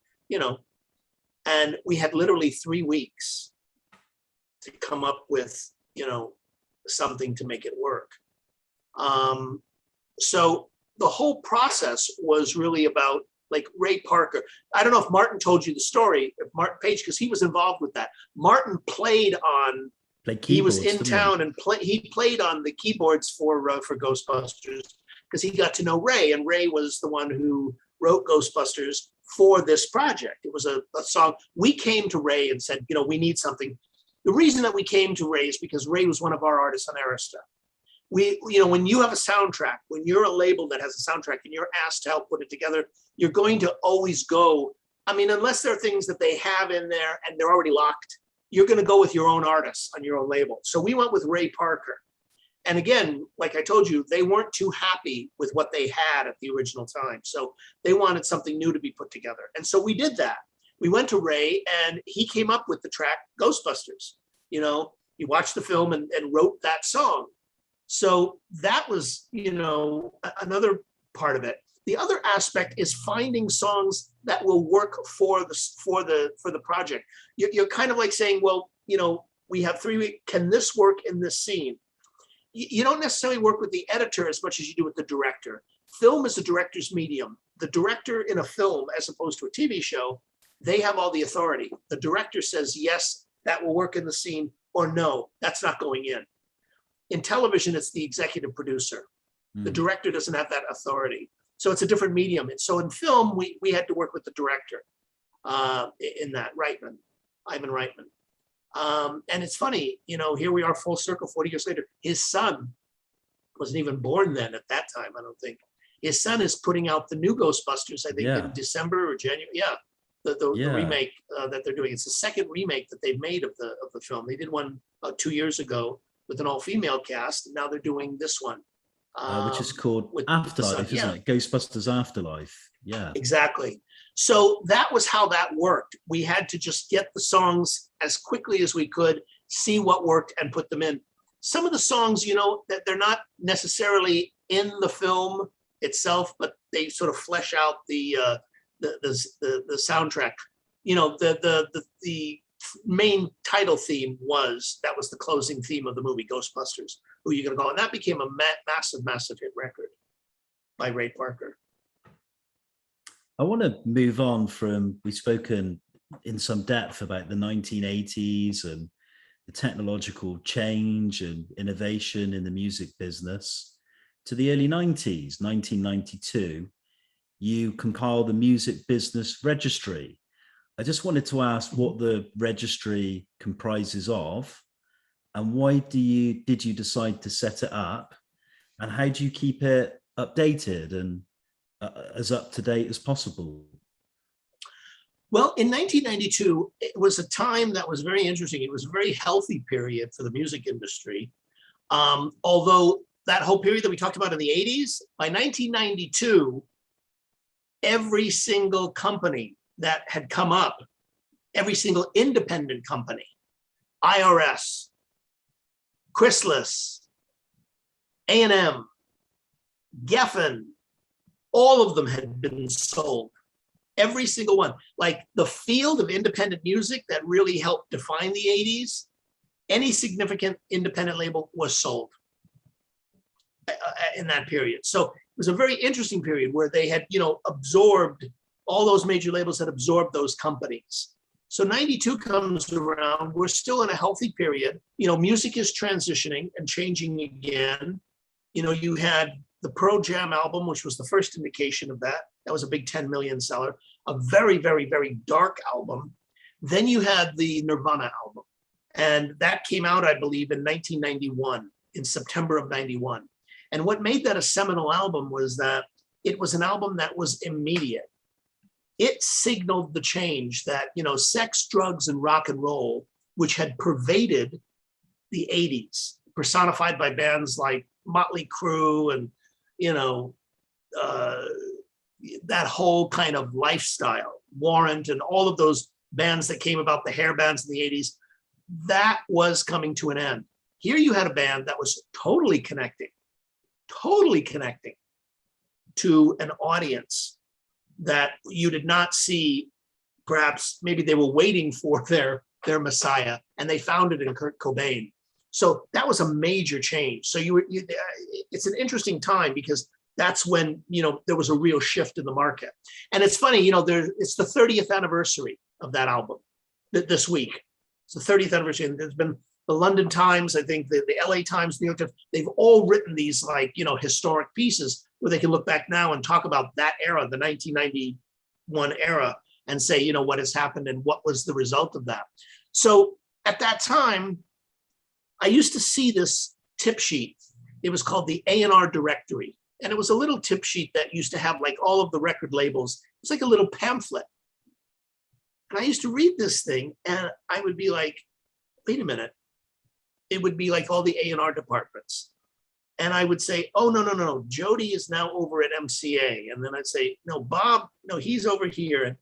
and we had literally 3 weeks to come up with, something to make it work. So the whole process was really about, like, Ray Parker. I don't know if Martin told you the story, if Martin Page, because he was involved with that. Martin played on, he was in town and he played on the keyboards for Ghostbusters, because he got to know Ray, and Ray was the one who wrote Ghostbusters for this project. It was a song. We came to Ray and said, we need something. The reason that we came to Ray is because Ray was one of our artists on Arista. When you have a soundtrack, when you're a label that has a soundtrack and you're asked to help put it together, you're going to always go, unless there are things that they have in there and they're already locked, you're going to go with your own artists on your own label. So we went with Ray Parker. And again, like I told you, they weren't too happy with what they had at the original time. So they wanted something new to be put together. And so we did that. We went to Ray and he came up with the track Ghostbusters. He watched the film and wrote that song. So that was, another part of it. The other aspect is finding songs that will work for the project. You're kind of like saying, well, we have 3 weeks. Can this work in this scene? You don't necessarily work with the editor as much as you do with the director. Film is a director's medium. The director in a film, as opposed to a TV show, they have all the authority. The director says, yes, that will work in the scene, or no, that's not going in. In television, it's the executive producer. The director doesn't have that authority. So it's a different medium. And so in film, we had to work with the director in that, Ivan Reitman. And it's funny, here we are full circle 40 years later. His son wasn't even born then at that time, I don't think. His son is putting out the new Ghostbusters, I think, in December or January. Yeah, the remake that they're doing. It's the second remake that they've made of the film. They did one 2 years ago with an all-female cast, and now they're doing this one. Which is called Afterlife, isn't it? Ghostbusters Afterlife. Yeah. Exactly. So that was how that worked. We had to just get the songs as quickly as we could, see what worked, and put them in. Some of the songs, that they're not necessarily in the film itself, but they sort of flesh out the soundtrack. The main title theme was the closing theme of the movie Ghostbusters, Who You Gonna Call? And that became a massive hit record by Ray Parker. I want to move on from, we've spoken in some depth about the 1980s and the technological change and innovation in the music business, to the early 90s, 1992, you compiled the Music Business Registry. I just wanted to ask what the registry comprises of, and why did you decide to set it up, and how do you keep it updated and as up to date as possible? Well, in 1992, it was a time that was very interesting. It was a very healthy period for the music industry. Although that whole period that we talked about in the 80s, by 1992, every single company that had come up, every single independent company, IRS, Chrysalis, A&M, Geffen, all of them had been sold. Every single one. Like the field of independent music that really helped define the 80s, any significant independent label was sold in that period. So it was a very interesting period where they had, absorbed, all those major labels had absorbed those companies. So 92 comes around, we're still in a healthy period. Music is transitioning and changing again. You had the Pearl Jam album, which was the first indication of that. That was a big 10 million seller, a very, very, very dark album. Then you had the Nirvana album, and that came out, I believe, in 1991, in September of 91. And what made that a seminal album was that it was an album that was immediate. It signaled the change that, sex, drugs, and rock and roll, which had pervaded the 80s, personified by bands like Motley Crue and, you know, that whole kind of lifestyle, Warrant and all of those bands that came about, the hair bands in the 80s, that was coming to an end. Here you had a band that was totally connecting to an audience that you did not see. Perhaps maybe they were waiting for their messiah, and they found it in Kurt Cobain. So that was a major change. So it's an interesting time because that's when, you know, there was a real shift in the market. And it's funny, you know, it's the 30th anniversary of that album this week. It's the 30th anniversary, and there's been the London Times, I think the LA Times, New York Times, they've all written these, like, you know, historic pieces where they can look back now and talk about that era, the 1991 era, and say, you know, what has happened and what was the result of that. So at that time, I used to see this tip sheet. It was called the A&R Directory. And it was a little tip sheet that used to have like all of the record labels. It was like a little pamphlet. And I used to read this thing and I would be like, wait a minute. It would be like all the A&R departments. And I would say, oh, no. Jody is now over at MCA. And then I'd say, no, Bob, no, he's over here.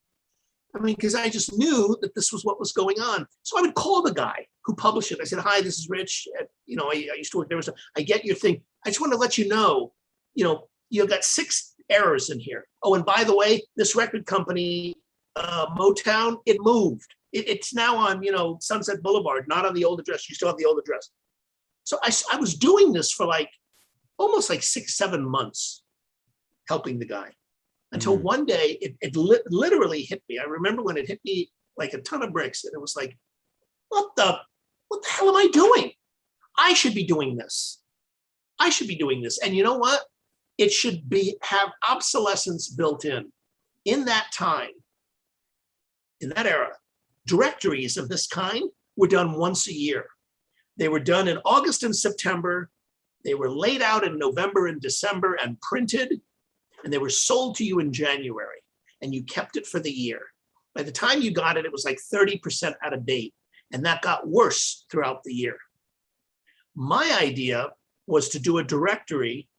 I mean, because I just knew that this was what was going on. So I would call the guy who published it. I said, hi, this is Ritch. You know, I used to work there. So I get your thing. I just want to let you know, you know, you've got 6 errors in here. Oh, and by the way, this record company, Motown, it moved. It's now on, you know, Sunset Boulevard, not on the old address. You still have the old address. So I was doing this for like almost like 6-7 months, helping the guy, until one day it literally hit me. I remember when it hit me like a ton of bricks, and it was like, what the hell am I doing? I should be doing this. I should be doing this. And you know what? It should have obsolescence built in. In that time, in that era, directories of this kind were done once a year. They were done in August and September. They were laid out in November and December and printed, and they were sold to you in January, and you kept it for the year. By the time you got it, it was like 30% out of date, and that got worse throughout the year. My idea was to do a directory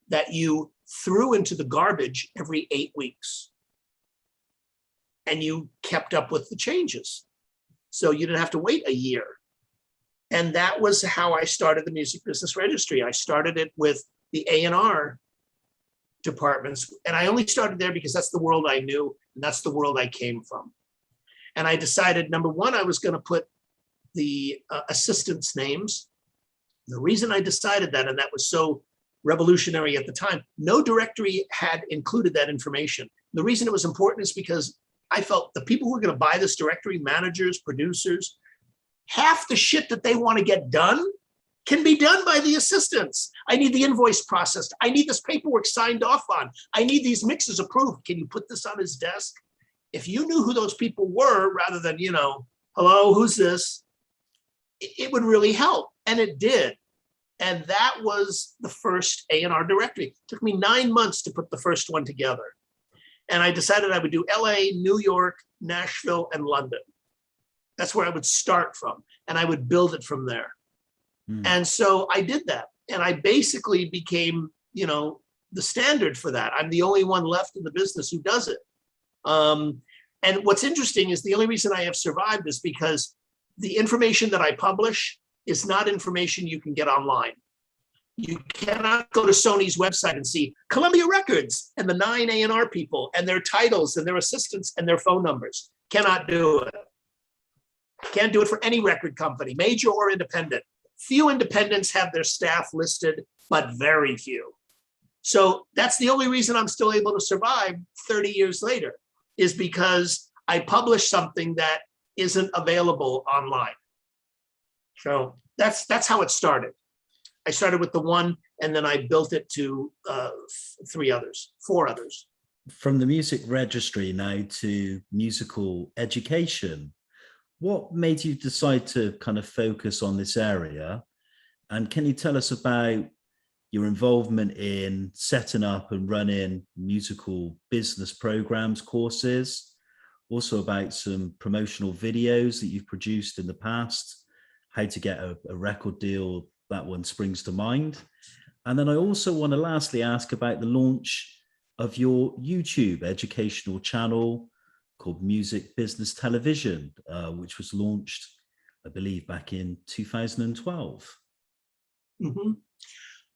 that you threw into the garbage every 8 weeks, and you kept up with the changes. So you didn't have to wait a year. And that was how I started the Music Business Registry. I started it with the A&R departments. And I only started there because that's the world I knew, and that's the world I came from. And I decided, number one, I was going to put the assistants' names. The reason I decided that, and that was so revolutionary at the time, no directory had included that information. The reason it was important is because I felt the people who were going to buy this directory, managers, producers, half the shit that they want to get done can be done by the assistants. I need the invoice processed. I need this paperwork signed off on. I need these mixes approved. Can you put this on his desk? If you knew who those people were, rather than, you know, hello, who's this? It would really help. And it did. And that was the first A&R directory. It took me 9 months to put the first one together. And I decided I would do LA, New York, Nashville, and London. That's where I would start from. And I would build it from there. And so I did that. And I basically became, you know, the standard for that. I'm the only one left in the business who does it. And what's interesting is the only reason I have survived is because the information that I publish is not information you can get online. You cannot go to Sony's website and see Columbia Records and the 9 A&R people and their titles and their assistants and their phone numbers. Cannot do it. Can't do it for any record company, major or independent. Few independents have their staff listed, but very few. So that's the only reason I'm still able to survive 30 years later, is because I publish something that isn't available online. So that's how it started. I started with the one, and then I built it to 4 others. From the music registry now to musical education, what made you decide to kind of focus on this area? And can you tell us about your involvement in setting up and running musical business programs, courses, also about some promotional videos that you've produced in the past, how to get a record deal, that one springs to mind, And then I also want to lastly ask about the launch of your YouTube educational channel called Music Business Television, which was launched, I believe, back in 2012. Mhm.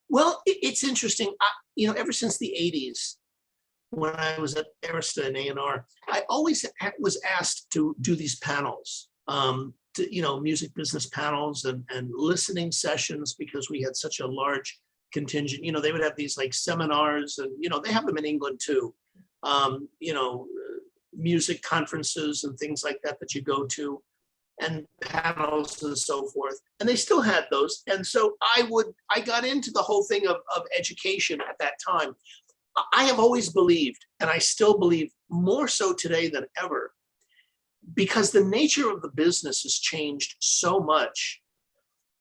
Well, it's interesting. Ever since the 80s, when I was at Arista and A&R, I always was asked to do these panels, music business panels and listening sessions, because we had such a large contingent. They would have these like seminars, and they have them in England too. Music conferences and things like that that you go to, and panels and so forth. And they still had those. And so I got into the whole thing of education at that time. I have always believed, and I still believe more so today than ever, because the nature of the business has changed so much.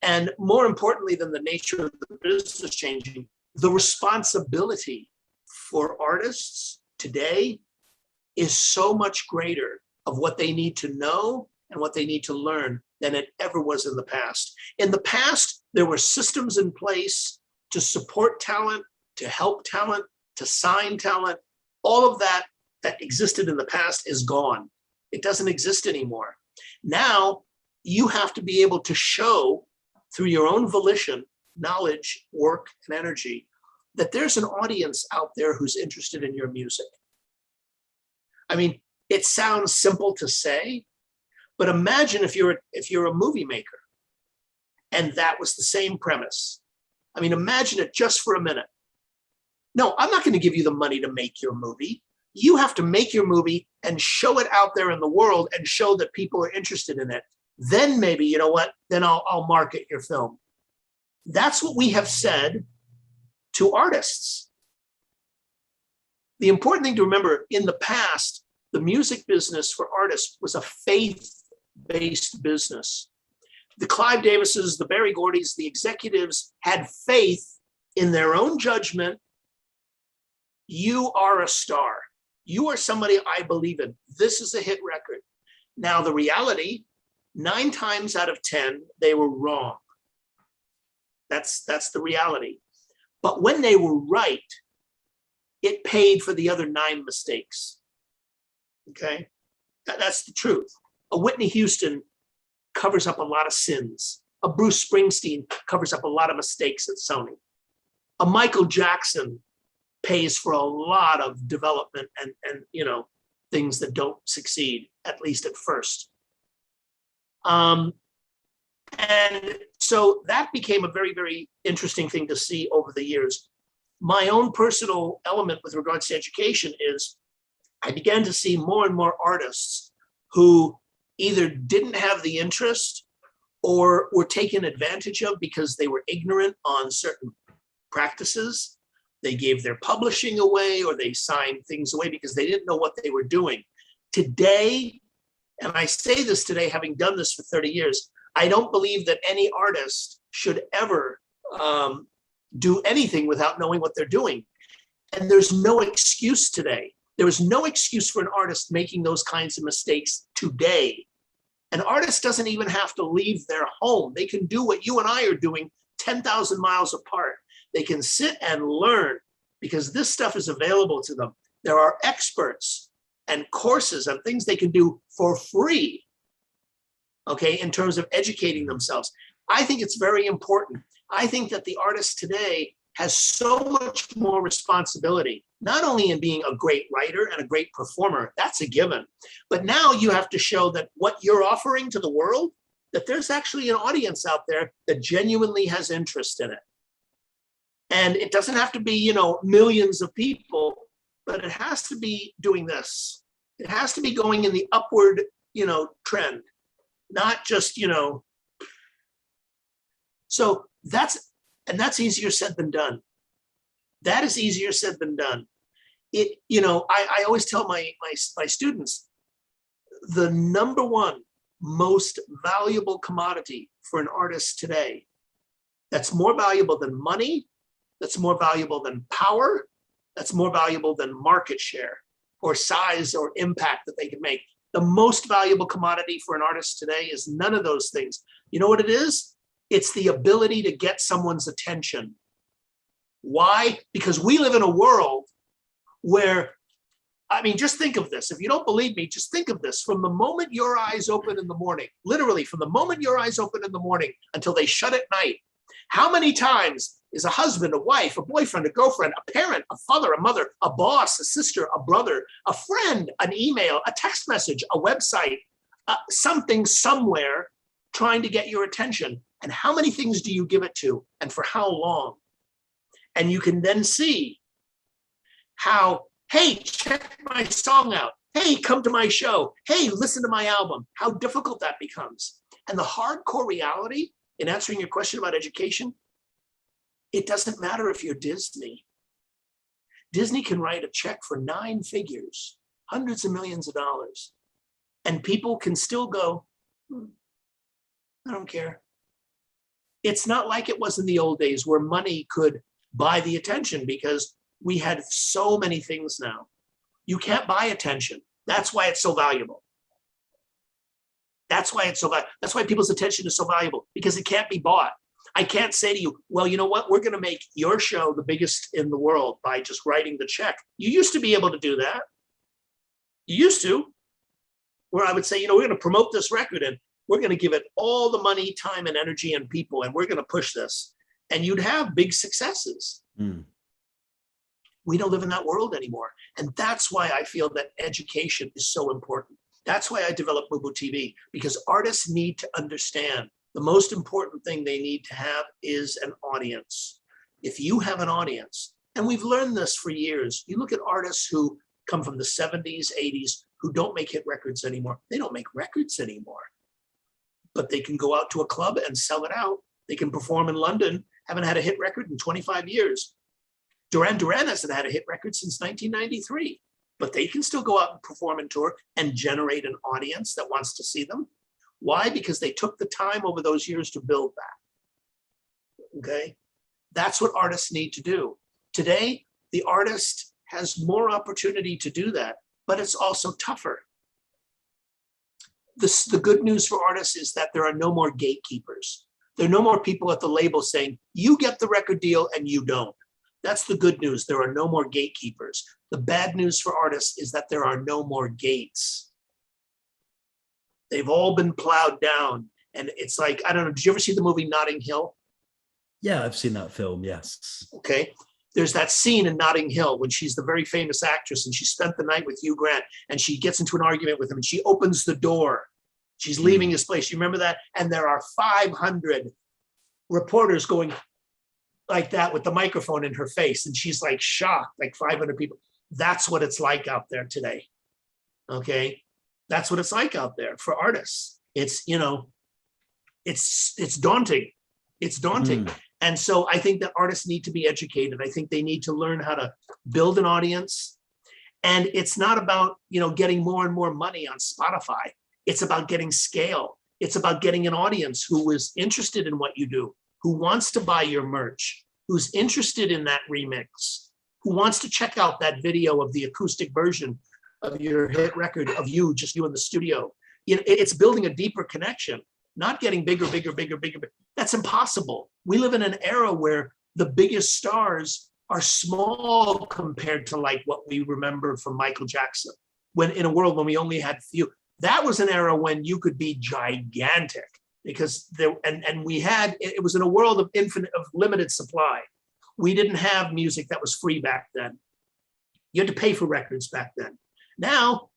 And more importantly than the nature of the business changing, the responsibility for artists today is so much greater of what they need to know and what they need to learn than it ever was in the past. In the past, there were systems in place to support talent, to help talent, to sign talent. All of that existed in the past is gone. It doesn't exist anymore. Now, you have to be able to show through your own volition, knowledge, work, and energy that there's an audience out there who's interested in your music. I mean, it sounds simple to say, but imagine if you're a movie maker and that was the same premise. I mean, imagine it just for a minute. No, I'm not going to give you the money to make your movie. You have to make your movie and show it out there in the world and show that people are interested in it. Then maybe, you know what, then I'll market your film. That's what we have said to artists. The important thing to remember, in the past, the music business for artists was a faith-based business. The Clive Davises, the Berry Gordies, the executives had faith in their own judgment. You are a star. You are somebody I believe in. This is a hit record. Now, the reality, 9 times out of 10, they were wrong. That's the reality. But when they were right, it paid for the other 9 mistakes. Okay? That's the truth. A Whitney Houston covers up a lot of sins. A Bruce Springsteen covers up a lot of mistakes at Sony. A Michael Jackson pays for a lot of development and things that don't succeed, at least at first. And so that became a very, very interesting thing to see over the years. My own personal element with regards to education is I began to see more and more artists who either didn't have the interest or were taken advantage of because they were ignorant on certain practices. They gave their publishing away, or they signed things away because they didn't know what they were doing. Today, and I say this today, having done this for 30 years, I don't believe that any artist should ever do anything without knowing what they're doing. And there's no excuse today. There is no excuse for an artist making those kinds of mistakes today. An artist doesn't even have to leave their home. They can do what you and I are doing 10,000 miles apart. They can sit and learn because this stuff is available to them. There are experts and courses and things they can do for free, okay, in terms of educating themselves. I think it's very important. I think that the artist today has so much more responsibility, not only in being a great writer and a great performer, that's a given, but now you have to show that what you're offering to the world, that there's actually an audience out there that genuinely has interest in it. And it doesn't have to be, millions of people, but it has to be doing this. It has to be going in the upward, trend, not just, So that's easier said than done. That is easier said than done. I always tell my students, the number one most valuable commodity for an artist today, that's more valuable than money, that's more valuable than power, that's more valuable than market share or size or impact that they can make. The most valuable commodity for an artist today is none of those things. You know what it is? It's the ability to get someone's attention. Why? Because we live in a world where, I mean, just think of this. If you don't believe me, just think of this. From the moment your eyes open in the morning, literally from the moment your eyes open in the morning until they shut at night, how many times is a husband, a wife, a boyfriend, a girlfriend, a parent, a father, a mother, a boss, a sister, a brother, a friend, an email, a text message, a website, something somewhere trying to get your attention? And how many things do you give it to, and for how long? And you can then see how, hey, check my song out. Hey, come to my show. Hey, listen to my album. How difficult that becomes. And the hardcore reality in answering your question about education, it doesn't matter if you're Disney. Disney can write a check for 9 figures, hundreds of millions of dollars, and people can still go, I don't care. It's not like it was in the old days where money could buy the attention, because we had so many things now. You can't buy attention. That's why it's so valuable. That's why it's so valuable. That's why people's attention is so valuable, because it can't be bought. I can't say to you, well, you know what? We're going to make your show the biggest in the world by just writing the check. You used to be able to do that. You used to, where I would say, you know, we're going to promote this record and we're going to give it all the money, time, and energy and people, and we're going to push this. And you'd have big successes. We don't live in that world anymore. And that's why I feel that education is so important. That's why I developed MUBUTV, because artists need to understand the most important thing they need to have is an audience. If you have an audience, and we've learned this for years, you look at artists who come from the 70s, 80s, who don't make hit records anymore. They don't make records anymore, but they can go out to a club and sell it out. They can perform in London, haven't had a hit record in 25 years. Duran Duran hasn't had a hit record since 1993, but they can still go out and perform and tour and generate an audience that wants to see them. Why? Because they took the time over those years to build that. Okay? That's what artists need to do. Today, the artist has more opportunity to do that, but it's also tougher. The good news for artists is that there are no more gatekeepers. There are no more people at the label saying, you get the record deal and you don't. That's the good news. There are no more gatekeepers. The bad news for artists is that there are no more gates. They've all been plowed down. And it's like, I don't know, did you ever see the movie Notting Hill? Yeah, I've seen that film, yes. Okay. There's that scene in Notting Hill when she's the very famous actress and she spent the night with Hugh Grant and she gets into an argument with him and she opens the door. She's leaving his place. You remember that? And there are 500 reporters going like that with the microphone in her face. And she's like shocked, like 500 people. That's what it's like out there today. Okay. That's what it's like out there for artists. It's, you know, it's daunting. It's daunting. And so I think that artists need to be educated. I think they need to learn how to build an audience. And it's not about, you know, getting more and more money on Spotify. It's about getting scale. It's about getting an audience who is interested in what you do, who wants to buy your merch, who's interested in that remix, who wants to check out that video of the acoustic version of your hit record of you, just you in the studio. You know, it's building a deeper connection, not getting bigger. That's impossible. We live in an era where the biggest stars are small compared to like what we remember from Michael Jackson, when in a world when we only had few. That was an era when you could be gigantic because there, and we had, it was in a world of limited supply. We didn't have music that was free back then. You had to pay for records back then. Now,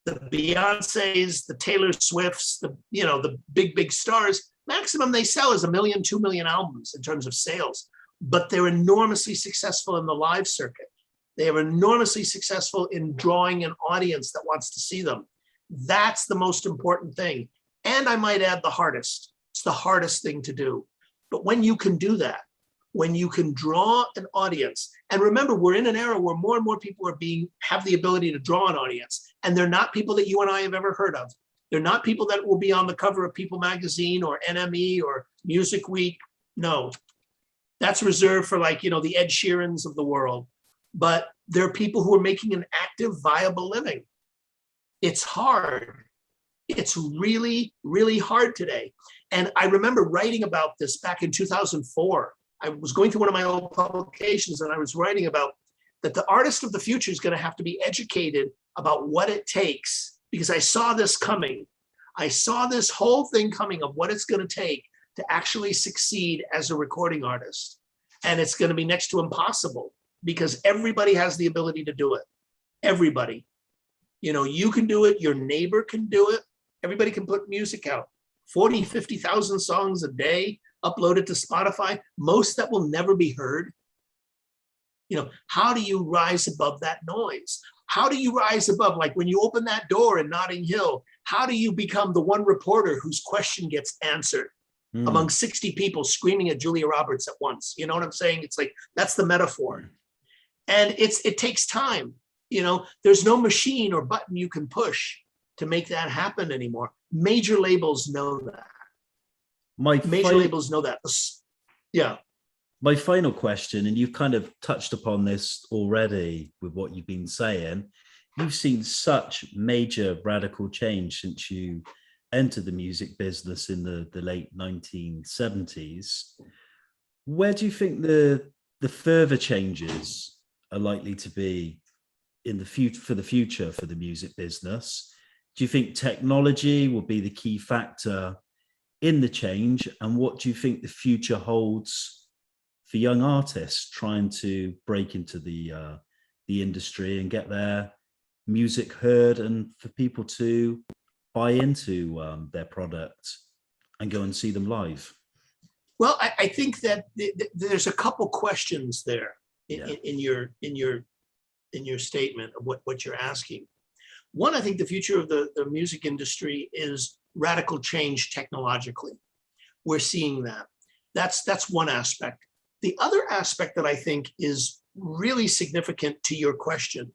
the Beyoncés, the Taylor Swifts, the big stars, maximum they sell is 1 million, 2 million albums in terms of sales, but they're enormously successful in the live circuit. They are enormously successful in drawing an audience that wants to see them. That's the most important thing. And I might add the hardest. It's the hardest thing to do. But when you can do that, when you can draw an audience, and remember, we're in an era where more and more people have the ability to draw an audience, and they're not people that you and I have ever heard of. They're not people that will be on the cover of People magazine or NME or Music Week. No, that's reserved for like, the Ed Sheerans of the world. But there are people who are making an active, viable living. It's hard. It's really, really hard today. And I remember writing about this back in 2004. I was going through one of my old publications and I was writing about that the artist of the future is going to have to be educated about what it takes, because I saw this coming. I saw this whole thing coming of what it's going to take to actually succeed as a recording artist. And it's going to be next to impossible because everybody has the ability to do it. Everybody. You know, you can do it, your neighbor can do it. Everybody can put music out. 40, 50,000 songs a day uploaded to Spotify, most that will never be heard. You know, how do you rise above that noise? How do you rise above, like when you open that door in Notting Hill, how do you become the one reporter whose question gets answered among 60 people screaming at Julia Roberts at once? You know what I'm saying? It's like, that's the metaphor. And it takes time. You know, there's no machine or button you can push to make that happen anymore. Major labels know that. Major labels know that. Yeah. My final question, and you've kind of touched upon this already with what you've been saying, you've seen such major radical change since you entered the music business in the late 1970s. Where do you think the further changes are likely to be in the future for the music business? Do you think technology will be the key factor in the change? And what do you think the future holds for young artists trying to break into the industry and get their music heard, and for people to buy into their product and go and see them live? Well, I think that there's a couple questions there in your statement of what you're asking. One, I think the future of the music industry is radical change technologically. We're seeing that. That's one aspect. The other aspect that I think is really significant to your question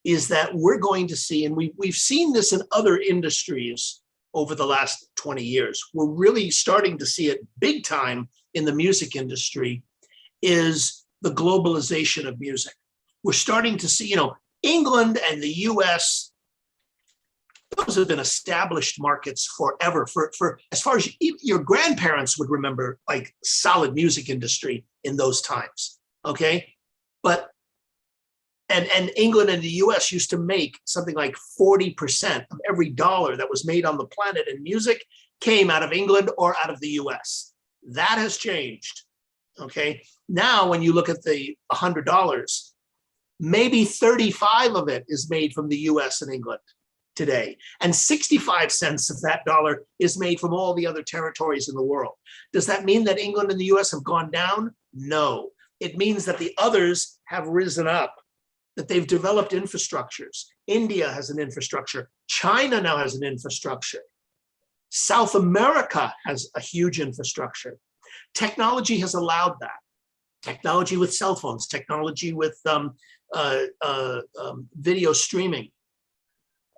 is that we're going to see, and we've seen this in other industries over the last 20 years, we're really starting to see it big time in the music industry, is the globalization of music. We're starting to see, you know, England and the US, those have been established markets forever. For as far as your grandparents would remember, like solid music industry in those times, okay? But, and England and the US used to make something like 40% of every dollar that was made on the planet in music came out of England or out of the US. That has changed, okay? Now, when you look at the $100, maybe 35 of it is made from the US and England today, and 65 cents of that dollar is made from all the other territories in the world. Does that mean that England and the US have gone down? No. It means that the others have risen up, that they've developed infrastructures. India has an infrastructure. China now has an infrastructure. South America has a huge infrastructure. Technology has allowed that. Technology with cell phones, technology with video streaming.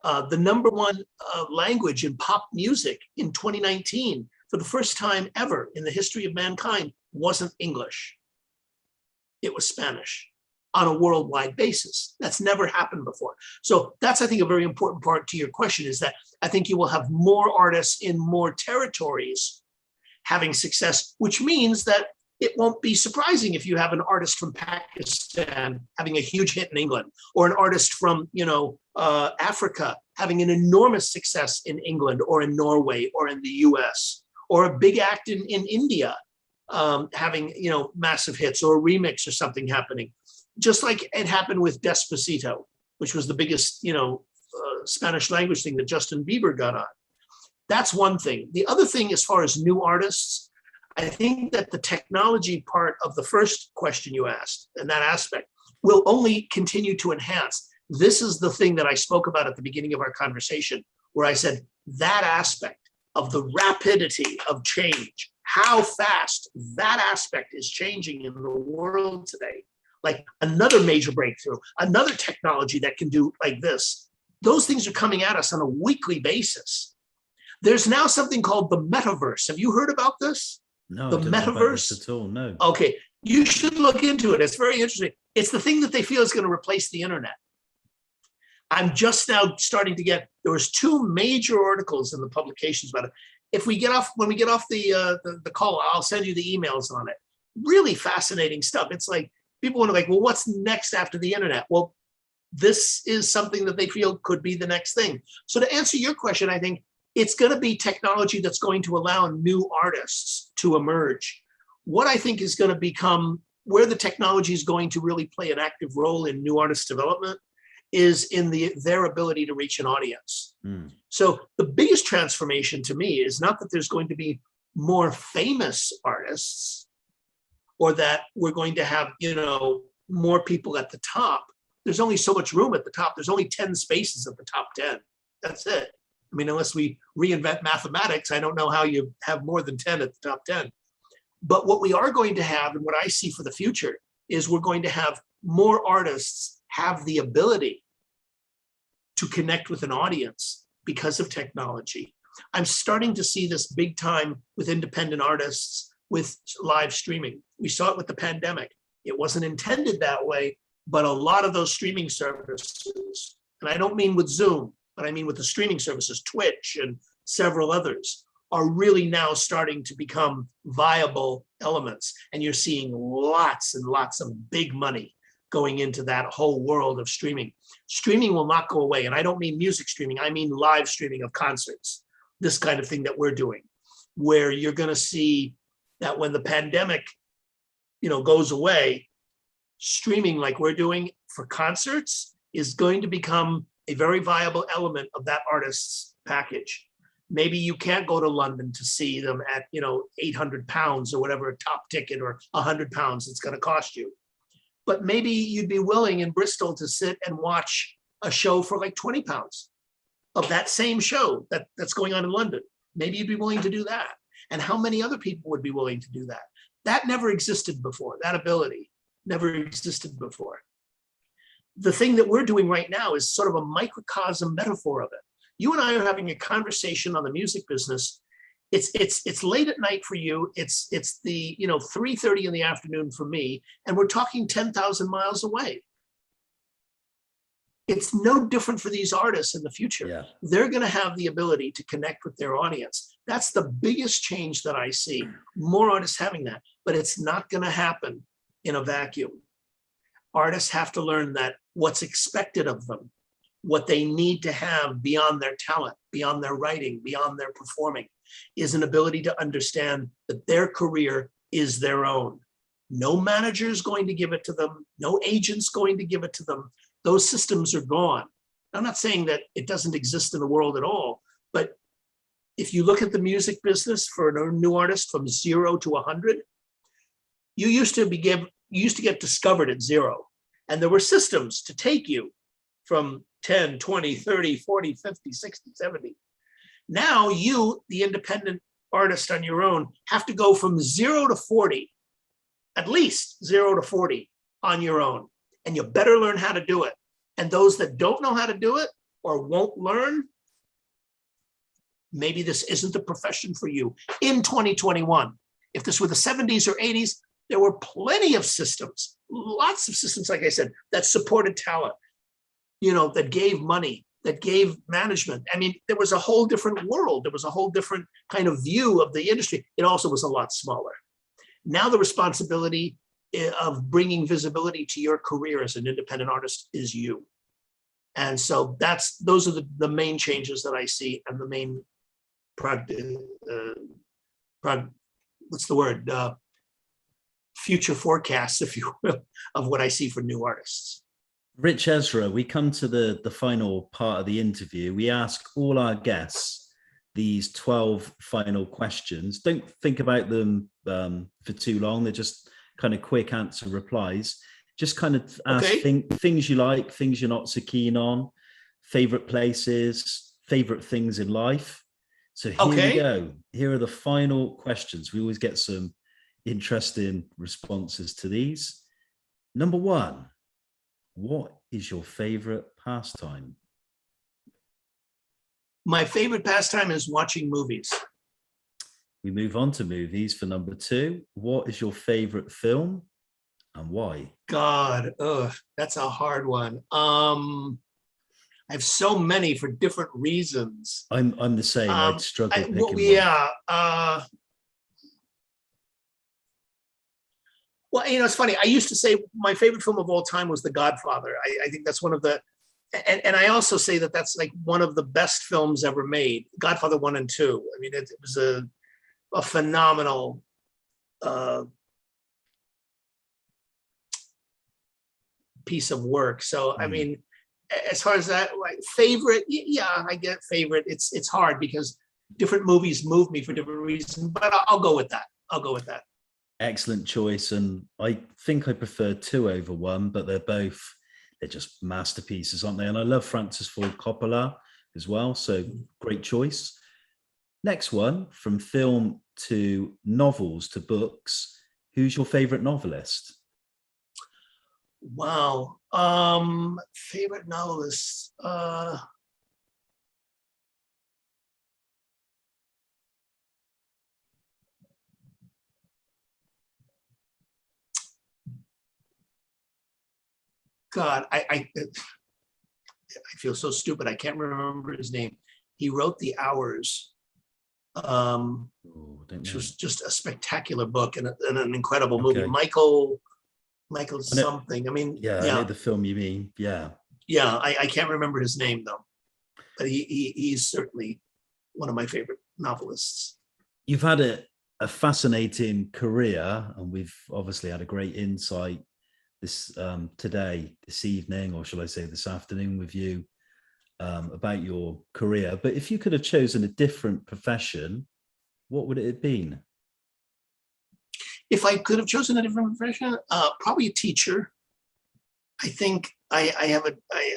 The number one language in pop music in 2019, for the first time ever in the history of mankind, wasn't English. It was Spanish on a worldwide basis. That's never happened before. So that's, I think, a very important part to your question, is that I think you will have more artists in more territories having success, which means that it won't be surprising if you have an artist from Pakistan having a huge hit in England, or an artist from, you know, Africa having an enormous success in England or in Norway or in the US, or a big act in India having, you know, massive hits, or a remix or something happening. Just like it happened with Despacito, which was the biggest, you know, Spanish language thing that Justin Bieber got on. That's one thing. The other thing, as far as new artists, I think that the technology part of the first question you asked, and that aspect, will only continue to enhance. This is the thing that I spoke about at the beginning of our conversation, where I said that aspect of the rapidity of change, how fast that aspect is changing in the world today. Like another major breakthrough, another technology that can do like this. Those things are coming at us on a weekly basis. There's now something called the metaverse. Have you heard about this? No, the I didn't know about metaverse this at all. No. Okay, you should look into it. It's very interesting. It's the thing that they feel is going to replace the internet. I'm just now starting to get, there was 2 major articles in the publications about it. When we get off the call, I'll send you the emails on it. really fascinating stuff. It's like people want to like, well, what's next after the internet? Well, this is something that they feel could be the next thing. So to answer your question, I think it's going to be technology that's going to allow new artists to emerge. What I think is going to become where the technology is going to really play an active role in new artist development is in their ability to reach an audience. So the biggest transformation to me is not that there's going to be more famous artists or that we're going to have, more people at the top. There's only so much room at the top. There's only 10 spaces at the top 10. That's it. I mean, unless we reinvent mathematics, I don't know how you have more than 10 at the top 10. But what we are going to have, and what I see for the future, is we're going to have more artists have the ability to connect with an audience because of technology. I'm starting to see this big time with independent artists with live streaming. We saw it with the pandemic. It wasn't intended that way, but a lot of those streaming services, and I don't mean with Zoom, but I mean with the streaming services, Twitch and several others, are really now starting to become viable elements. And you're seeing lots and lots of big money going into that whole world of streaming. Streaming will not go away. And I don't mean music streaming, I mean live streaming of concerts, this kind of thing that we're doing, where you're going to see that when the pandemic, goes away, streaming like we're doing for concerts is going to become a very viable element of that artist's package. Maybe you can't go to London to see them at, £800 or whatever, a top ticket, or £100 it's going to cost you. But maybe you'd be willing in Bristol to sit and watch a show for like £20 of that same show that's going on in London. Maybe you'd be willing to do that. And how many other people would be willing to do that? That never existed before. That ability never existed before. The thing that we're doing right now is sort of a microcosm metaphor of it. You and I are having a conversation on the music business. It's late at night for you. It's the 3:30 in the afternoon for me, and we're talking 10,000 miles away. It's no different for these artists in the future. Yeah. They're going to have the ability to connect with their audience. That's the biggest change that I see. More artists having that, but it's not going to happen in a vacuum. Artists have to learn that what's expected of them, what they need to have beyond their talent, beyond their writing, beyond their performing, is an ability to understand that their career is their own. No manager is going to give it to them. No agent's going to give it to them. Those systems are gone. I'm not saying that it doesn't exist in the world at all, but if you look at the music business for a new artist from 0 to 100, you used to get discovered at 0. And there were systems to take you from 10, 20, 30, 40, 50, 60, 70. Now you, the independent artist on your own, have to go from 0 to 40, at least 0 to 40 on your own. And you better learn how to do it. And those that don't know how to do it or won't learn, maybe this isn't the profession for you in 2021. If this were the 70s or 80s, there were plenty of systems, lots of systems, like I said, that supported talent, that gave money, that gave management. I mean, there was a whole different world. There was a whole different kind of view of the industry. It also was a lot smaller. Now the responsibility of bringing visibility to your career as an independent artist is you. And so those are the main changes that I see, and the main future forecasts, if you will, of what I see for new artists. Ritch Esra, we come to the final part of the interview. We ask all our guests these 12 final questions. Don't think about them for too long. They're just kind of quick answer replies. Just kind of ask things you like, things you're not so keen on, favorite places, favorite things in life. So here we go. Here are the final questions. We always get some interesting responses to these. Number 1, what is your favorite pastime? My favorite pastime is watching movies. We move on to movies for number 2. What is your favorite film and why? God, that's a hard one. I have so many for different reasons. I'm the same. I'd struggle picking one. Well, it's funny. I used to say my favorite film of all time was The Godfather. I think that's one of the, and I also say that that's like one of the best films ever made. Godfather 1 and 2. I mean, it was a phenomenal piece of work. So, I mean, as far as that, like, favorite, yeah, I get favorite. It's hard because different movies move me for different reasons, but I'll go with that. I'll go with that. Excellent choice. And I think I prefer 2 over 1, but they're just masterpieces, aren't they? And I love Francis Ford Coppola as well. So great choice. Next one, from film to novels to books. Who's your favorite novelist? Wow. Favorite novelist. God, I feel so stupid. I can't remember his name. He wrote The Hours, which was just a spectacular book and an incredible movie. Michael something. I mean, I know the film you mean. Yeah. I can't remember his name though, but he's certainly one of my favorite novelists. You've had a fascinating career, and we've obviously had a great insight this evening, or shall I say this afternoon, with you about your career. But if you could have chosen a different profession, what would it have been? If I could have chosen a different profession, probably a teacher. I think I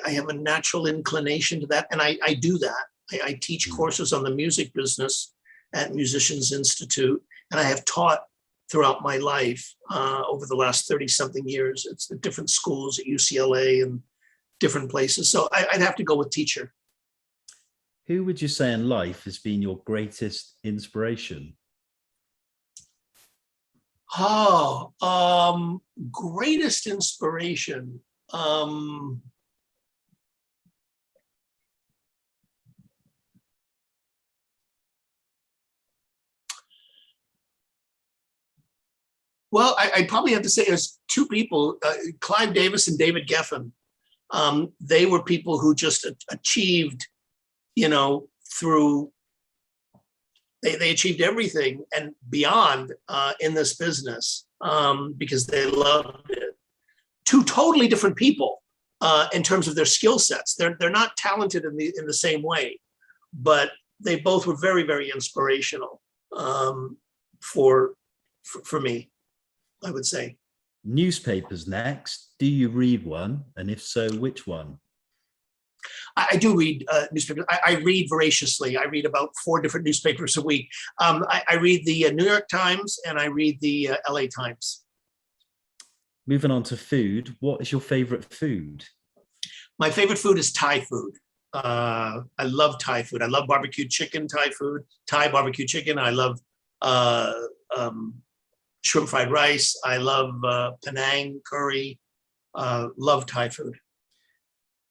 have a natural inclination to that, and I do that. I teach courses on the music business at Musicians Institute, and I have taught throughout my life over the last 30-something years. It's the different schools at UCLA and different places. So I'd have to go with teacher. Who would you say in life has been your greatest inspiration? Greatest inspiration. Well, I probably have to say there's 2 people, Clive Davis and David Geffen. They were people who just achieved, through, they achieved everything and beyond in this business because they loved it. 2 totally different people in terms of their skill sets. They're not talented in the same way, but they both were very, very inspirational for me, I would say. Newspapers next. Do you read one? And if so, which one? I do read newspapers. I read voraciously. I read about 4 different newspapers a week. I read the New York Times and I read the LA Times. Moving on to food. What is your favorite food? My favorite food is Thai food. I love Thai food. I love barbecue chicken, Thai food, Thai barbecue chicken. I love shrimp fried rice. I love Penang curry. Love Thai food.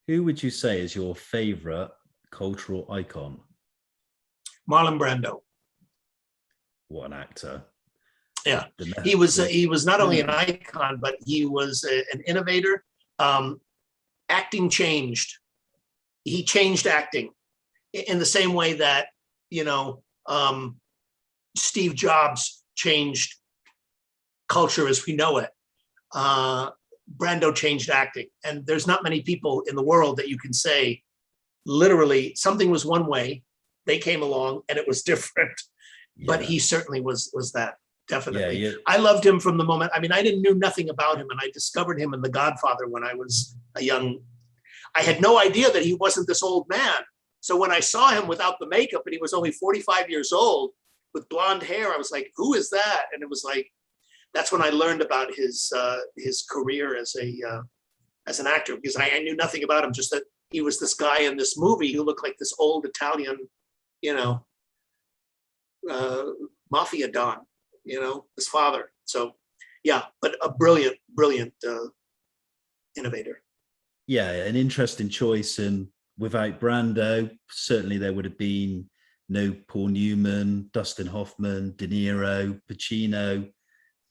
Who would you say is your favorite cultural icon? Marlon Brando. What an actor. Yeah, he was not only an icon, but he was an innovator. Acting changed. He changed acting in the same way that, Steve Jobs changed culture as we know it. Brando changed acting. And there's not many people in the world that you can say, literally, something was one way, they came along and it was different. Yeah. But he certainly was that. Definitely. Yeah. I loved him from the moment. I mean, I knew nothing about him, and I discovered him in The Godfather when I was I had no idea that he wasn't this old man. So when I saw him without the makeup and he was only 45 years old with blonde hair, I was like, who is that? And it was like, that's when I learned about his career as an actor, because I knew nothing about him, just that he was this guy in this movie who looked like this old Italian, mafia don, his father. So yeah, but a brilliant innovator. Yeah, an interesting choice. And without Brando, certainly there would have been no Paul Newman, Dustin Hoffman, De Niro, Pacino.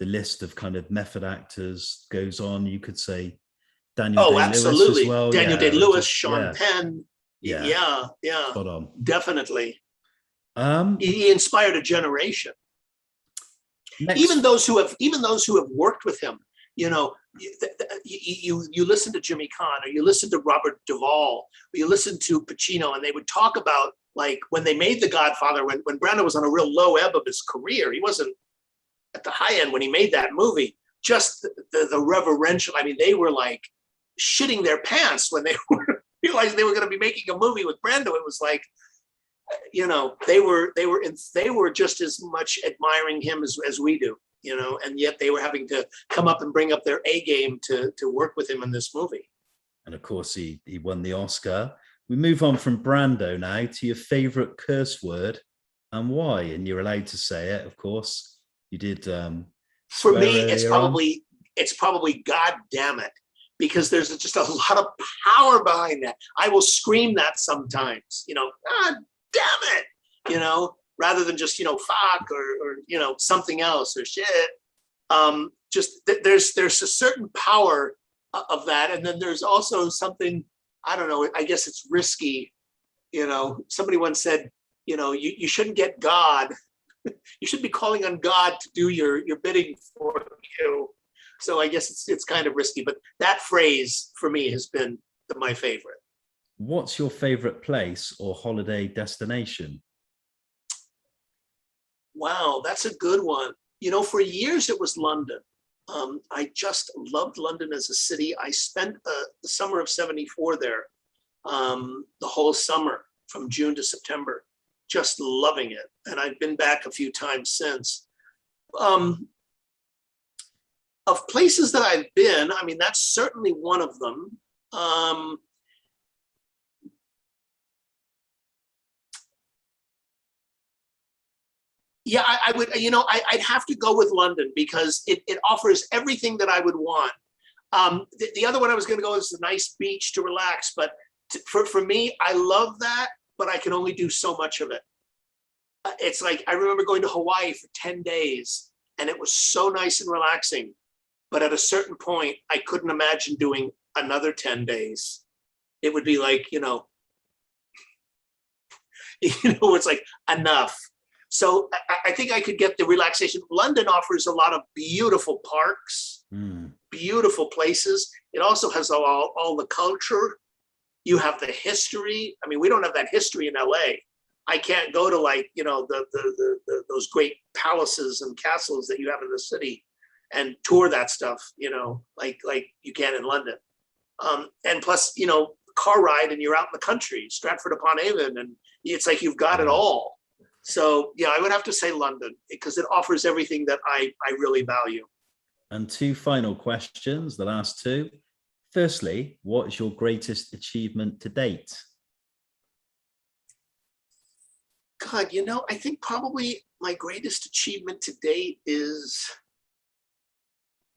the list of kind of method actors goes on. You could say Daniel Oh, Day-Lewis absolutely. as well. Daniel Yeah, Day-Lewis, just, Sean yeah, Penn. yeah, Yeah, spot on. definitely. Um, He inspired a generation. next, Even those who have worked with him, you listen to Jimmy Caan, or you listen to Robert Duvall, or you listen to Pacino, and they would talk about, like, when they made The Godfather, when Brando was on a real low ebb of his career. He wasn't at the high end when he made that movie. Just the reverential. I mean, they were like shitting their pants when they realized they were going to be making a movie with Brando. It was like, they were just as much admiring him as we do, and yet they were having to come up and bring up their A game to work with him in this movie. and of course, he won the Oscar. We move on from Brando now to your favorite curse word and why. And you're allowed to say it, of course. You did. For me, it's probably God damn it, because there's just a lot of power behind that. I will scream that sometimes, God damn it, rather than just, fuck or something else or shit. There's a certain power of that. And then there's also something, I don't know, I guess it's risky. Somebody once said, you shouldn't get God. You should be calling on God to do your bidding for you. So I guess it's kind of risky, but that phrase for me has been my favorite. What's your favorite place or holiday destination? Wow, that's a good one. For years it was London. I just loved London as a city. I spent the summer of '74 there, the whole summer from June to September, just loving it. And I've been back a few times since. Of places that I've been, I mean, that's certainly one of them. Yeah, I would, I'd have to go with London because it offers everything that I would want. The other one I was going to go is a nice beach to relax, but for me, I love that, but I can only do so much of it. It's like, I remember going to Hawaii for 10 days and it was so nice and relaxing. But at a certain point, I couldn't imagine doing another 10 days. It would be like, it's like enough. So I think I could get the relaxation. London offers a lot of beautiful parks, beautiful places. It also has all the culture. You have the history. I mean, we don't have that history in LA. I can't go to those great palaces and castles that you have in the city and tour that stuff, like you can in London. And plus, car ride and you're out in the country, Stratford-upon-Avon, and it's like you've got it all. So yeah, I would have to say London because it offers everything that I really value. And two final questions, the last two. Firstly, what is your greatest achievement to date? God, I think probably my greatest achievement to date is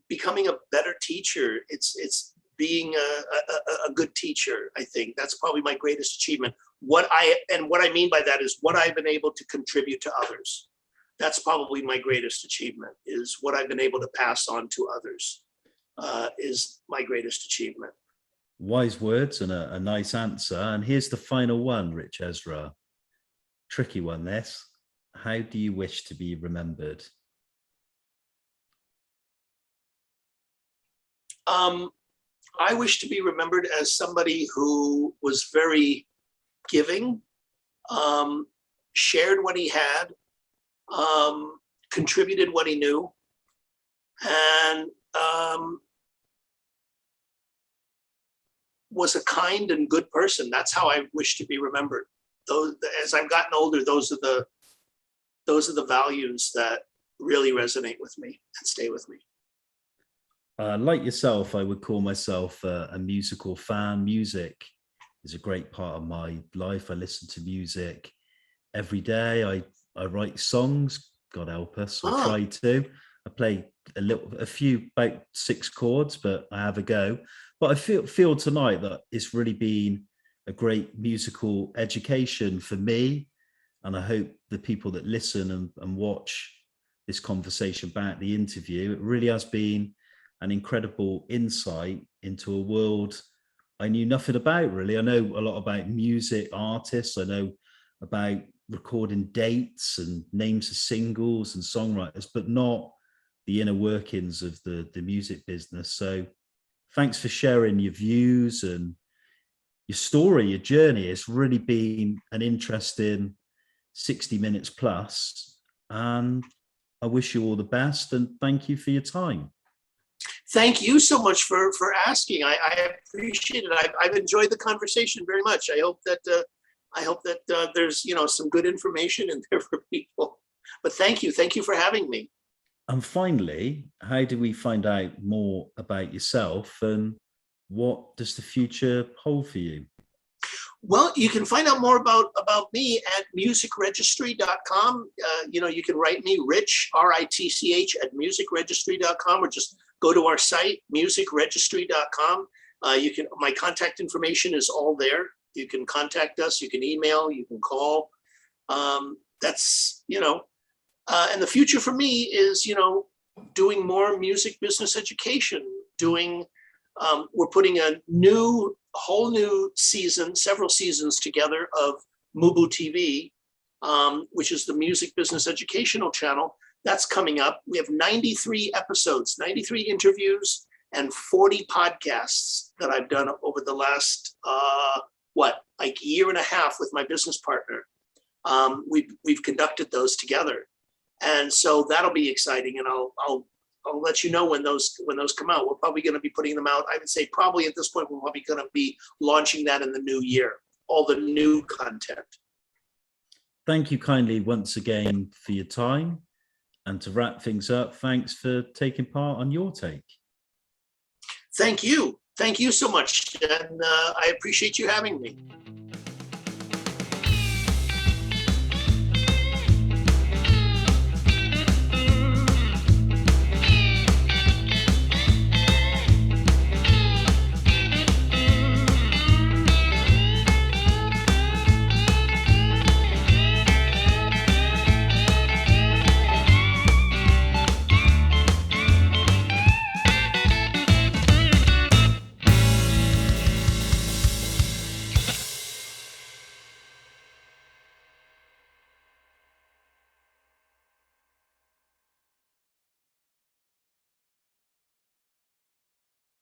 becoming a better teacher. It's being a good teacher. I think that's probably my greatest achievement. What I mean by that is what I've been able to contribute to others. That's probably my greatest achievement, is what I've been able to pass on to others is my greatest achievement. Wise words and a nice answer. And here's the final one, Ritch Esra. Tricky one, this. How do you wish to be remembered? I wish to be remembered as somebody who was very giving, shared what he had, contributed what he knew, and was a kind and good person. That's how I wish to be remembered. As I've gotten older, those are the values that really resonate with me and stay with me. Like yourself, I would call myself a musical fan. Music is a great part of my life. I listen to music every day. I write songs, God help us, or try to. I play a few, about 6 chords, but I have a go. But I feel tonight that it's really been a great musical education for me. And I hope the people that listen and watch this conversation back, the interview. It really has been an incredible insight into a world I knew nothing about, really. I know a lot about music artists. I know about recording dates and names of singles and songwriters, but not the inner workings of the music business. So thanks for sharing your views and your story, your journey. It's really been an interesting 60 minutes plus, and I wish you all the best and thank you for your time. Thank you so much for asking. I appreciate it. I've enjoyed the conversation very much. I hope that there's some good information in there for people. But thank you for having me. And finally, how do we find out more about yourself, and what does the future hold for you? Well, you can find out more about me at musicregistry.com. You can write me, Ritch, Ritch, at musicregistry.com, or just go to our site, musicregistry.com. My contact information is all there. You can contact us, you can email, you can call. And the future for me is, doing more music business education, we're putting a whole new season, several seasons together of MUBUTV, which is the music business educational channel. That's coming up. We have 93 episodes, 93 interviews, and 40 podcasts that I've done over the last, year and a half with my business partner. We've conducted those together. And so that'll be exciting. And I'll let you know when those come out. We're probably going to be putting them out. I would say probably at this point, we're probably going to be launching that in the new year, all the new content. Thank you kindly once again for your time. And to wrap things up, thanks for taking part on Your Take. Thank you. Thank you so much. And I appreciate you having me.